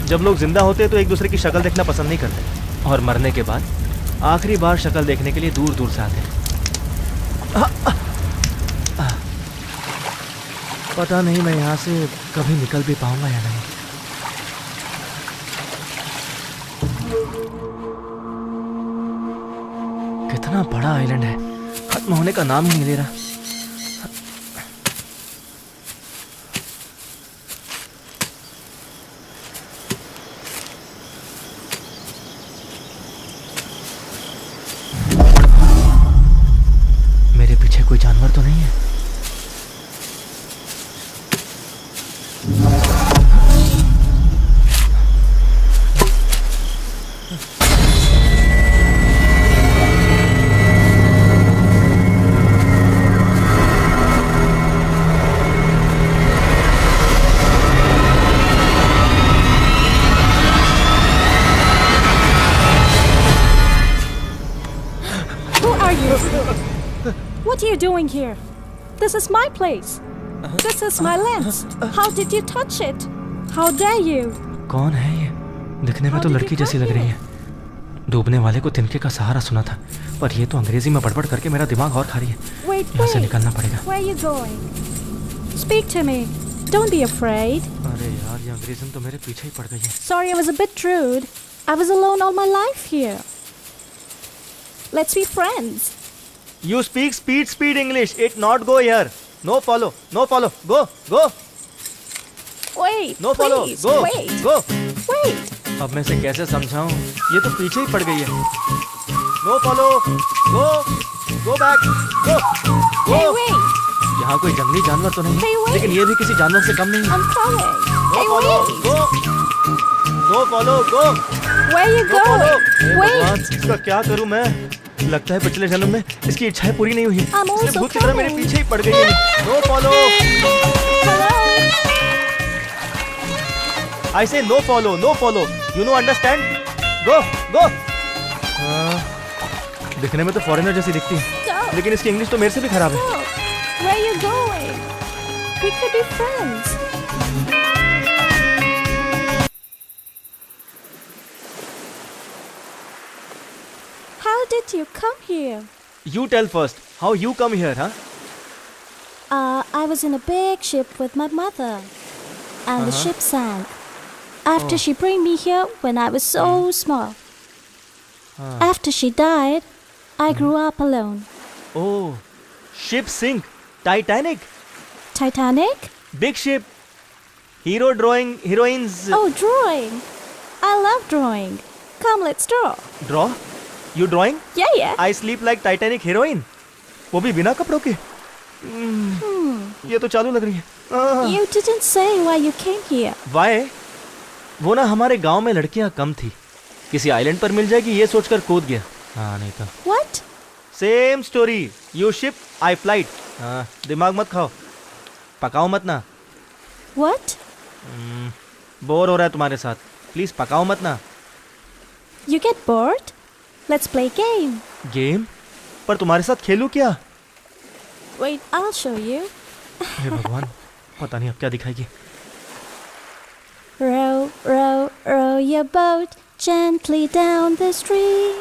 जब लोग जिंदा होते हैं तो एक दूसरे की शक्ल देखना पसंद नहीं करते, और मरने के बाद आखिरी बार शक्ल देखने के लिए दूर दूर से आते हैं। पता नहीं मैं यहाँ से कभी निकल भी पाऊंगा या नहीं। कितना बड़ा आइलैंड है, खत्म होने का नाम ही नहीं ले रहा। मेरे पीछे कोई जानवर तो नहीं है? What are you doing here? This is my place. This is my lens. How did you touch it? How dare you? कौन है ये? दिखने में तो लड़की जैसी लग रही है। डूबने वाले को तिनके का सहारा सुना था, पर ये तो अंग्रेजी में बड़बड़ करके मेरा दिमाग और खा रही है। यहाँ से निकलना पड़ेगा। Where are you going? Speak to me. Don't be afraid. अरे यार, ये अंग्रेज़न तो मेरे पीछे ही पड़ गई है। Sorry, I was a bit rude. I was alone all my life here. Let's be friends. You speak speed English. It not go here. No follow. Go. Wait. No follow. Please, Go. wait. Go. Wait. अब मैं इसे कैसे समझाऊं? ये तो पीछे ही पड़ गई है। No follow. Go. Go back, go, go. Hey, wait. यहाँ कोई जंगली जानवर तो नहीं, Hey, wait. लेकिन ये भी किसी जानवर से कम नहीं है। I'm coming. Hey, follow, wait. go, go follow, go. Where you Go follow. going? Hey Wait. भगवान, इसका क्या करूँ मैं? लगता है पिछले जन्म में इसकी इच्छाएं पूरी नहीं हुई। I'm also इसलिए भूत की तरह मेरे coming. पीछे ही पड़ गई है। Go follow. I say no follow, no follow. You know understand? Go, go. दिखने में तो फॉरेनर जैसी दिखती है, लेकिन इसकी इंग्लिश तो मेरे से भी खराब है। Where you going? We could be friends. How did you come here? You tell first. How you come here, huh? I was in a big ship with my mother, and the ship sank. After she brought me here when I was so small. After she died, I grew up alone. Oh, ship sink. Titanic. Titanic? Big ship. Hero drawing, heroines. Oh, drawing. I love drawing. Come, let's draw. Draw? You drawing? Yeah, yeah. I sleep like Titanic heroine. वो भी बिना कपड़ों के। ये तो चालू लग रही है। You didn't say why you came here. Why? वो ना हमारे गांव में लड़कियां कम थी, किसी आइलैंड पर मिल जाएगी ये सोचकर कूद गया। हाँ नहीं तो। What? Same story. You ship, I flight. हाँ, दिमाग मत खाओ, पकाओ मत ना। What? बोर हो रहा है तुम्हारे साथ, प्लीज पकाओ मत ना। You get bored? Let's play game. Game? पर तुम्हारे साथ खेलूं क्या? Wait, I'll show you. हे भगवान, पता नहीं अब क्या दिखाएगी। Row, row, row your boat gently down the stream.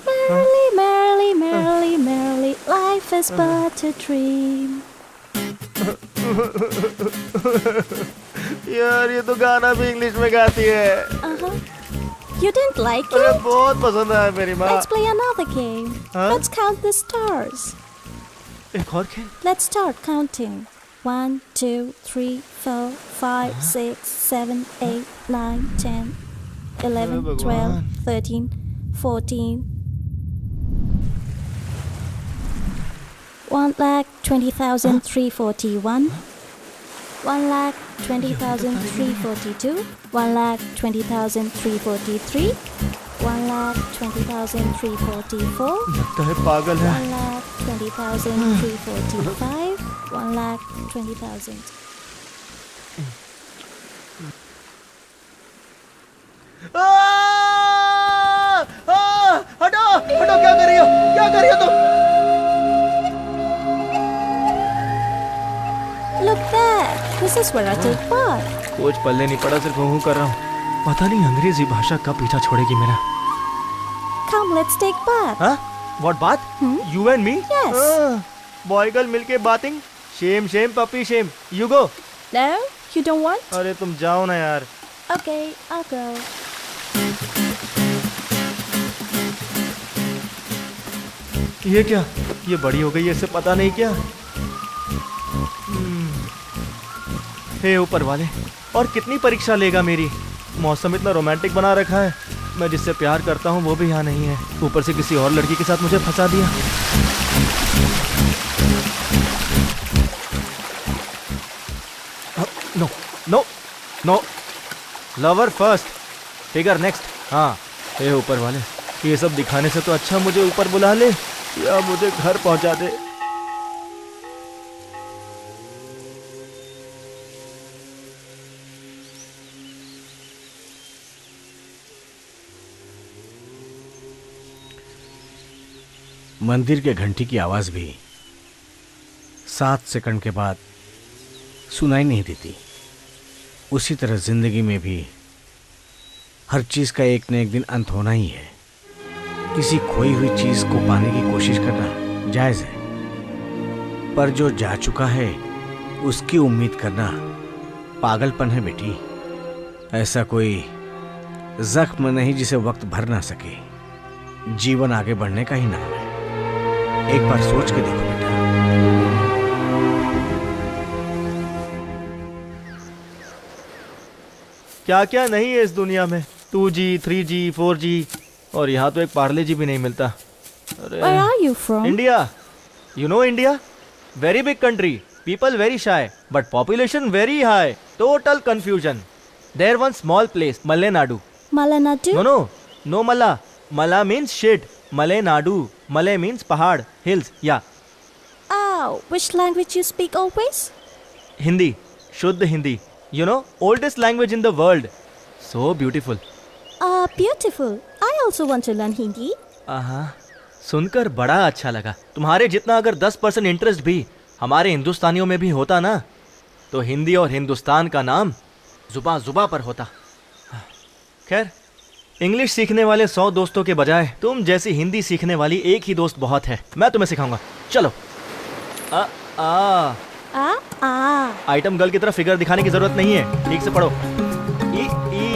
Merrily, merrily, merrily, merrily, life is but a dream. यार ये तो गाना भी इंग्लिश में गाती है। You didn't like अरे it? बहुत पसंद है मेरी माँ। Let's play another game. Let's count the stars. एक और खेल? Let's start counting. 1, 2, 3, 4, 5, 6, 7, 8, 9, 10, 11, 12, 13, 14. 1,20,341. 1,20,342. 1,20,343. 1,20,344. लगता है पागल है। 1,20,345. 1,20,000. हटो हटो, क्या कर रही हो, क्या कर रही हो तुम? Look there. This is where I take part. कुछ पल्ले नहीं पड़ा, सिर्फ हूँ कर रहा हूँ। पता नहीं अंग्रेजी भाषा कब पीछा छोड़ेगी मेरा। Come, let's take bath. हाँ? What bath? You and me? Yes. Boy girl मिलके बातिंग? Shame, shame, puppy, shame. You go. No, you don't want? अरे तुम जाओ ना यार। Okay, I'll go. ये क्या? ये बड़ी हो गई है, इसे पता नहीं क्या? हे ऊपर वाले, और कितनी परीक्षा लेगा मेरी? मौसम इतना रोमांटिक बना रखा है, मैं जिससे प्यार करता हूँ वो भी यहाँ नहीं है, ऊपर से किसी और लड़की के साथ मुझे फंसा दिया। No no no, lover first, figure next. हाँ हे ऊपर वाले, ये सब दिखाने से तो अच्छा मुझे ऊपर बुला ले या मुझे घर पहुंचा दे। मंदिर के घंटी की आवाज भी 7 सेकंड के बाद सुनाई नहीं देती। उसी तरह जिंदगी में भी हर चीज का एक न एक दिन अंत होना ही है। किसी खोई हुई चीज को पाने की कोशिश करना जायज है, पर जो जा चुका है उसकी उम्मीद करना पागलपन है बेटी। ऐसा कोई जख्म नहीं जिसे वक्त भर ना सके। जीवन आगे बढ़ने का ही नाम है। एक बार सोच के देखो बेटा। क्या क्या नहीं है इस दुनिया में, 2G, 3G, 4G, और यहाँ तो एक पार्ले जी भी नहीं मिलता। Where are you from? India. You know India? Very big country. People very shy, but population very high. Total confusion. There one small place, Malenadu. Malenadu? No Mala. Mala means shit. Malenadu. Malay means pahad, hills. Yeah. Oh, which language you speak always? Hindi. Shuddh Hindi. You know, oldest language in the world. So beautiful. Beautiful. I also want to learn Hindi. सुनकर बड़ा अच्छा लगा। तुम्हारे जितना अगर 10% interest भी हमारे हिंदुस्तानियों में भी होता ना, तो हिंदी और हिंदुस्तान का नाम जुबा जुबा पर होता। खैर, इंग्लिश सीखने वाले 100 दोस्तों के बजाय तुम जैसी हिंदी सीखने वाली एक ही दोस्त बहुत है। मैं तुम्हें सिखाऊंगा। चलो। आइटम गर्ल की तरह फिगर दिखाने की जरूरत नहीं है, ठीक से पढ़ो। ई ई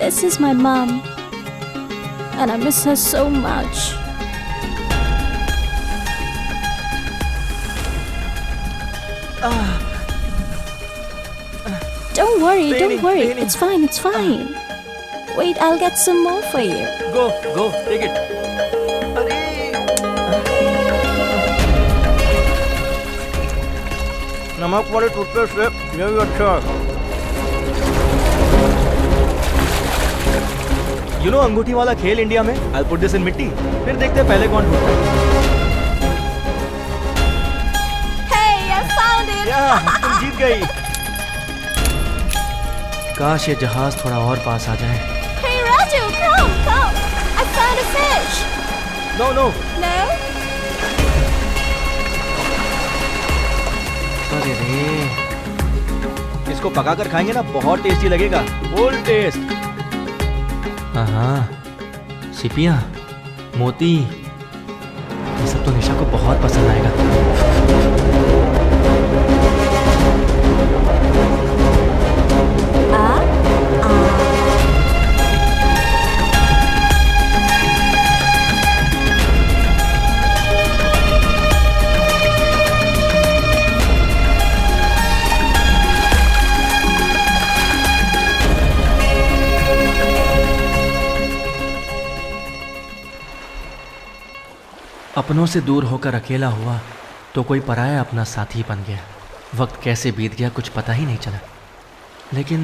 This is my mom, and I miss her so much. Don't worry. It's fine. Wait, I'll get some more for you. Go, take it. नमक वाले टूथपेस्ट से ये भी अच्छा है। You know अंगूठी वाला खेल इंडिया में? I'll put this in मिट्टी, फिर देखते हैं पहले कौन ढूंढता है। Hey, I found it! तुम जीत गई। काश ये जहाज थोड़ा और पास आ जाए। Hey Raju, come! I found a fish. No. No? अरे रे, इसको पकाकर खाएंगे ना, बहुत टेस्टी लगेगा। Full test. सिपिया, मोती, ये सब तो निशा को बहुत पसंद आएगा। अपनों से दूर होकर अकेला हुआ तो कोई पराया अपना साथी बन गया। वक्त कैसे बीत गया कुछ पता ही नहीं चला, लेकिन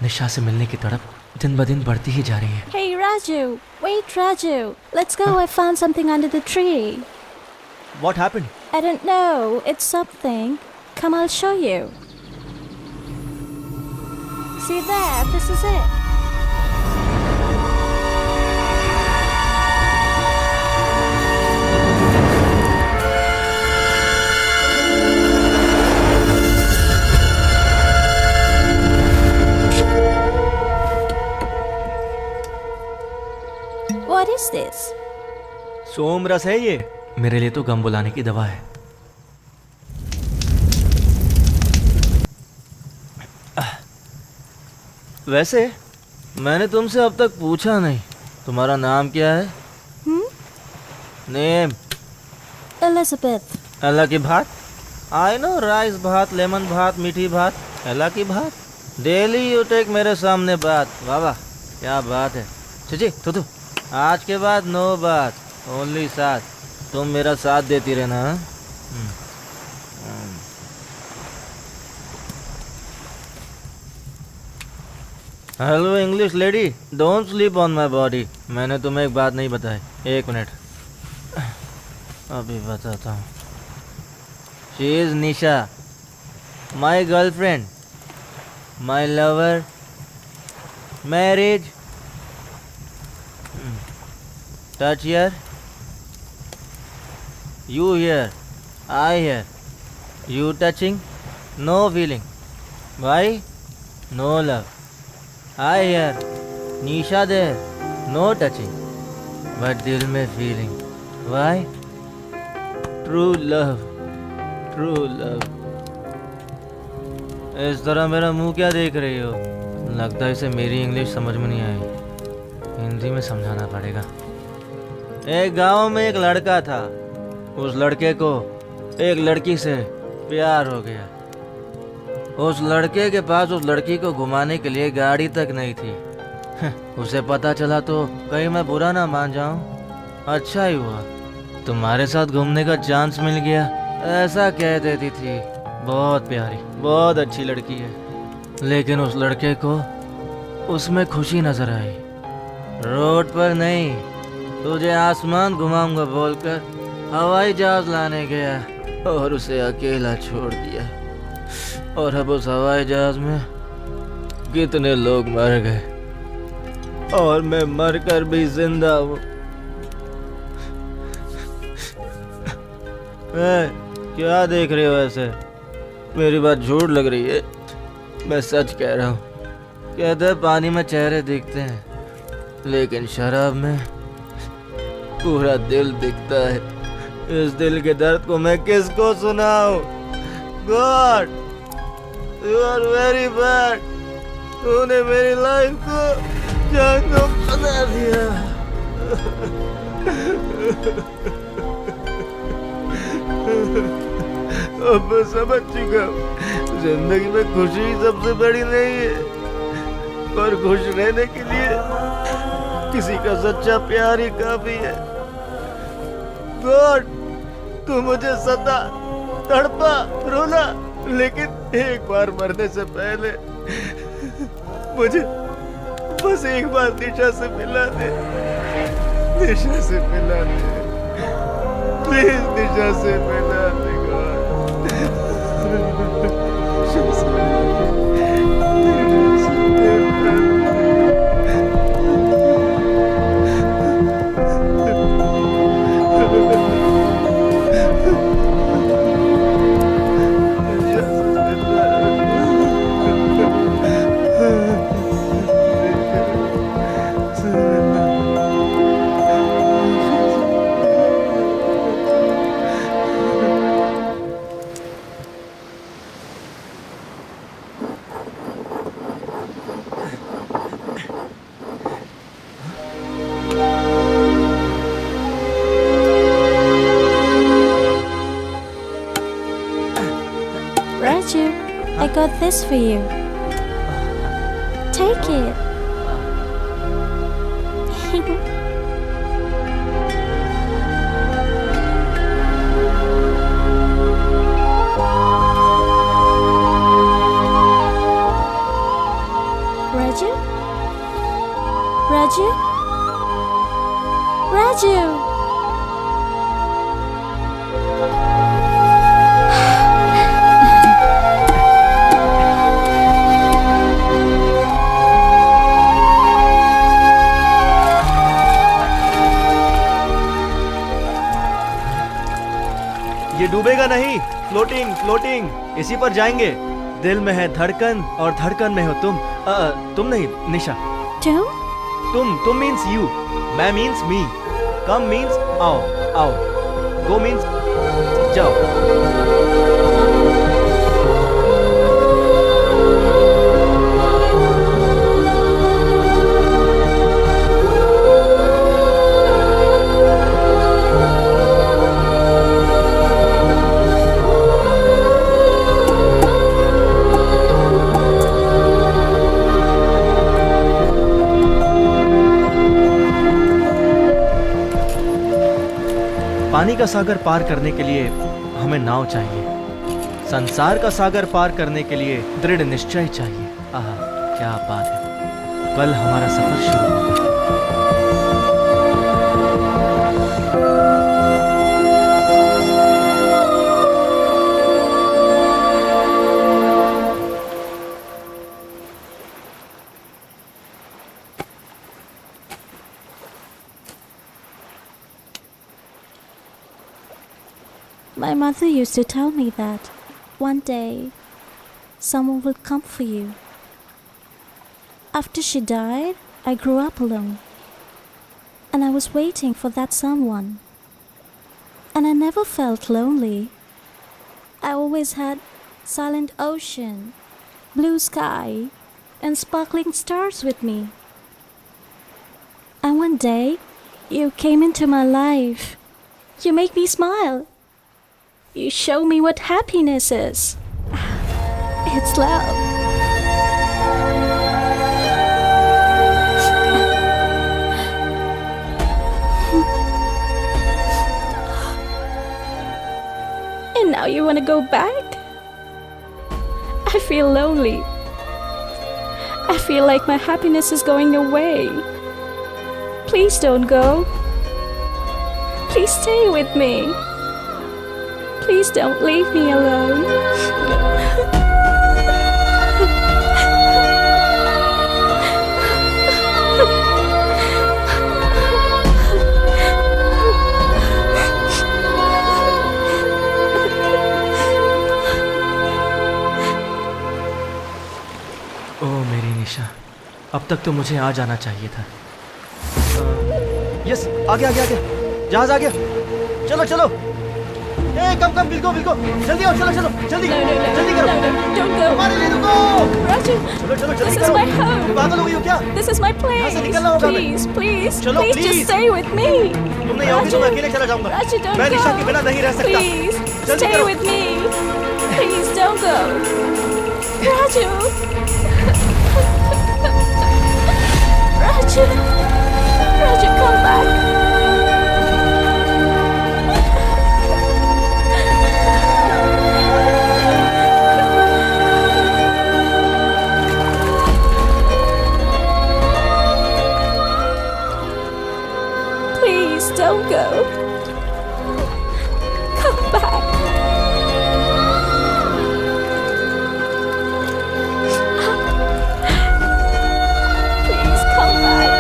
निशा से मिलने की तड़प दिन ब दिन बढ़ती ही जा रही है। Hey Raju, wait Raju, let's go. I found something under the tree. What happened? I don't know. It's something. Come, I'll show you. See there, this is it. What is this? सोम रस है ये। मेरे लिए तो गम बुलाने की दवा है। वैसे मैंने तुमसे अब तक पूछा नहीं, तुम्हारा नाम क्या है? नेम? Elizabeth. एला की भात? आई नो, राइस भात, लेमन भात, मीठी भात, एला की भात। डेली यू टेक मेरे सामने बात। वाह वाह, क्या बात है। जी तो आज के बाद नो बात, ओनली साथ। तुम मेरा साथ देती रहना। Hello English lady, don't sleep on my body. मैंने तुम्हें एक बात नहीं बताई। एक मिनट, अभी बताता हूँ। She is Nisha, my girlfriend, my lover, marriage. Touch here, you here, I here, you touching, no feeling. Why? No love. I here, Nisha there, no touching, but दिल में feeling. Why? True love, true love. इस तरह मेरा मुंह क्या देख रही हो? लगता है इसे मेरी इंग्लिश समझ में नहीं आई, हिंदी में समझाना पड़ेगा। एक गांव में एक लड़का था। उस लड़के को एक लड़की से प्यार हो गया। उस लड़के के पास उस लड़की को घुमाने के लिए गाड़ी तक नहीं थी। उसे पता चला तो कहीं मैं बुरा ना मान जाऊं। अच्छा ही हुआ तुम्हारे साथ घूमने का चांस मिल गया, ऐसा कह देती थी। बहुत प्यारी, बहुत अच्छी लड़की है, लेकिन उस लड़के को उसमें खुशी नजर आई। रोड पर नहीं, तुझे आसमान घुमाऊंगा बोलकर हवाई जहाज लाने गया और उसे अकेला छोड़ दिया। और अब उस हवाई जहाज में कितने लोग मर गए और मैं मरकर भी जिंदा हूँ। क्या देख रहे हो ऐसे? मेरी बात झूठ लग रही है? मैं सच कह रहा हूँ। कहते हैं पानी में चेहरे दिखते हैं, लेकिन शराब में पूरा दिल दिखता है। इस दिल के दर्द को मैं किसको सुनाऊं? God, you are very bad. तूने मेरी लाइफ को जहन्नुम बना दिया। अब मैं समझ चुका हूँ, जिंदगी में खुशी सबसे बड़ी नहीं है, पर खुश रहने के लिए किसी का सच्चा प्यार ही काफी है। गॉड, तू मुझे सता, तड़पा, रोला, लेकिन एक बार मरने से पहले मुझे बस एक बार निशा से मिला दे। निशा से मिला दे, प्लीज निशा से मिला दे। I got this for you. Take it. Raju? Raju? Raju! ये डूबेगा नहीं। फ्लोटिंग फ्लोटिंग, इसी पर जाएंगे। दिल में है धड़कन और धड़कन में हो तुम। तुम नहीं निशा, तुम मीन्स यू, मैं मीन्स मी, कम मीन्स आओ आओ, गो मीन्स जाओ। पानी का सागर पार करने के लिए हमें नाव चाहिए। संसार का सागर पार करने के लिए दृढ़ निश्चय चाहिए। आहा, क्या बात है। कल हमारा सफर शुरू होगा। My mother used to tell me that one day someone will come for you. After she died, I grew up alone. And I was waiting for that someone. And I never felt lonely. I always had silent ocean, blue sky, and sparkling stars with me. And one day, you came into my life. You make me smile. You show me what happiness is. It's love. And now you want to go back? I feel lonely. I feel like my happiness is going away. Please don't go. Please stay with me. Please don't leave me alone. ओ मेरी निशा, अब तक तो मुझे आ जाना चाहिए था। Yes, आ गया, जहाज आ गया। चलो चलो, ए कम बिल्को, जल्दी आओ, चलो जल्दी करो। Don't go. हमारे लिए रुको। Raju, चलो जल्दी this is करो। my home. पागल हो गई हो क्या? This is my place. यहाँ से निकलना होगा हमें। Please, चलो, just please. stay with me. तुम नहीं आओगी तो मैं अकेले चला जाऊंगा। Raju, don't मैं go. निशा के बिना नहीं रह सकता। Please, जल्दी stay करो। with me. Please don't go. Raju. Raju, come back. Please don't go. Come back. Please come back.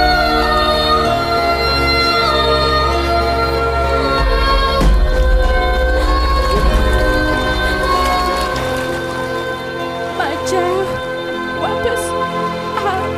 मत जाओ, वापस आओ।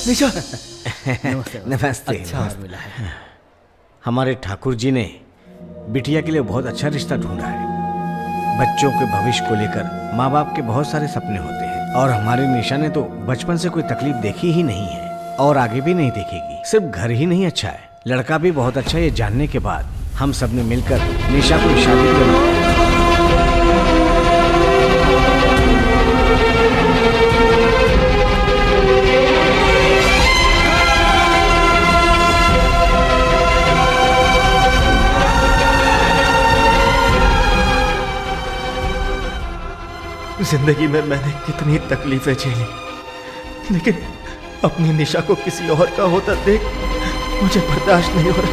निशा। नमस्ते। अच्छा नमस्ते। मिला है। हमारे ठाकुर जी ने बिटिया के लिए बहुत अच्छा रिश्ता ढूंढा है। बच्चों के भविष्य को लेकर माँ बाप के बहुत सारे सपने होते हैं और हमारी निशा ने तो बचपन से कोई तकलीफ देखी ही नहीं है और आगे भी नहीं देखेगी। सिर्फ घर ही नहीं अच्छा है, लड़का भी बहुत अच्छा है। ये जानने के बाद हम सब ने मिलकर निशा को शादी करवाई। जिंदगी में मैंने कितनी तकलीफें झेली, लेकिन अपनी निशा को किसी और का होता देख मुझे बर्दाश्त नहीं हो रहा।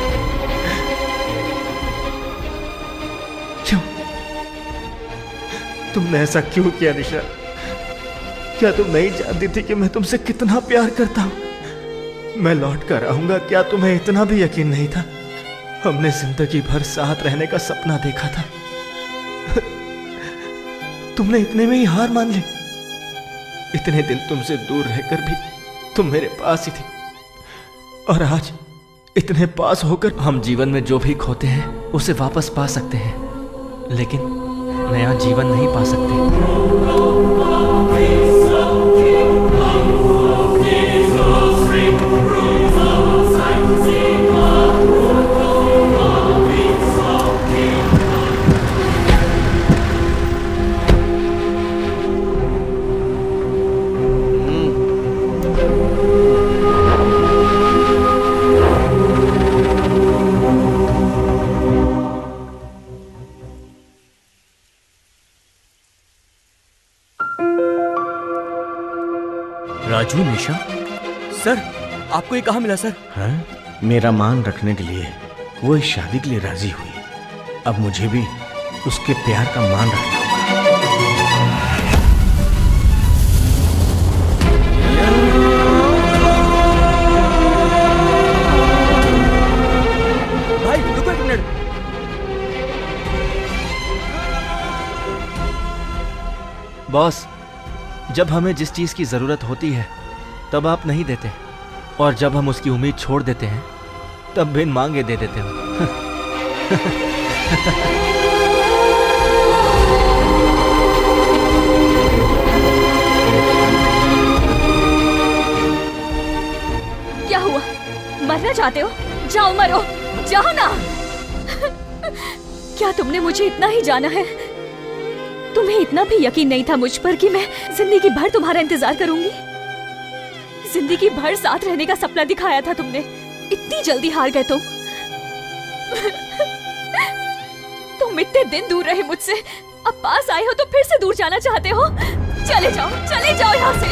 क्यों? तुमने ऐसा क्यों किया निशा? क्या तुम नहीं जानती थी कि मैं तुमसे कितना प्यार करता हूं? मैं लौट कर आऊंगा, क्या तुम्हें इतना भी यकीन नहीं था? हमने जिंदगी भर साथ रहने का सपना देखा था। तुमने इतने में ही हार मान ली। इतने दिन तुमसे दूर रहकर भी तुम मेरे पास ही थी, और आज इतने पास होकर हम जीवन में जो भी खोते हैं उसे वापस पा सकते हैं, लेकिन नया जीवन नहीं पा राजू, निशा, सर आपको ये कहाँ मिला सर? हाँ? मेरा मान रखने के लिए वो इस शादी के लिए राजी हुई। अब मुझे भी उसके प्यार का मान रखना होगा। भाई रुको एक मिनट। बॉस, जब हमें जिस चीज की जरूरत होती है तब आप नहीं देते, और जब हम उसकी उम्मीद छोड़ देते हैं तब बिन मांगे दे देते हो। क्या हुआ? मरना चाहते हो? जाओ मरो, जाओ ना। क्या तुमने मुझे इतना ही जाना है? तुम्हें इतना भी यकीन नहीं था मुझ पर कि मैं जिंदगी भर तुम्हारा इंतजार करूंगी? जिंदगी भर साथ रहने का सपना दिखाया था तुमने, इतनी जल्दी हार गए तुम। तुम इतने दिन दूर रहे मुझसे, अब पास आए हो तो फिर से दूर जाना चाहते हो? चले जाओ यहाँ से।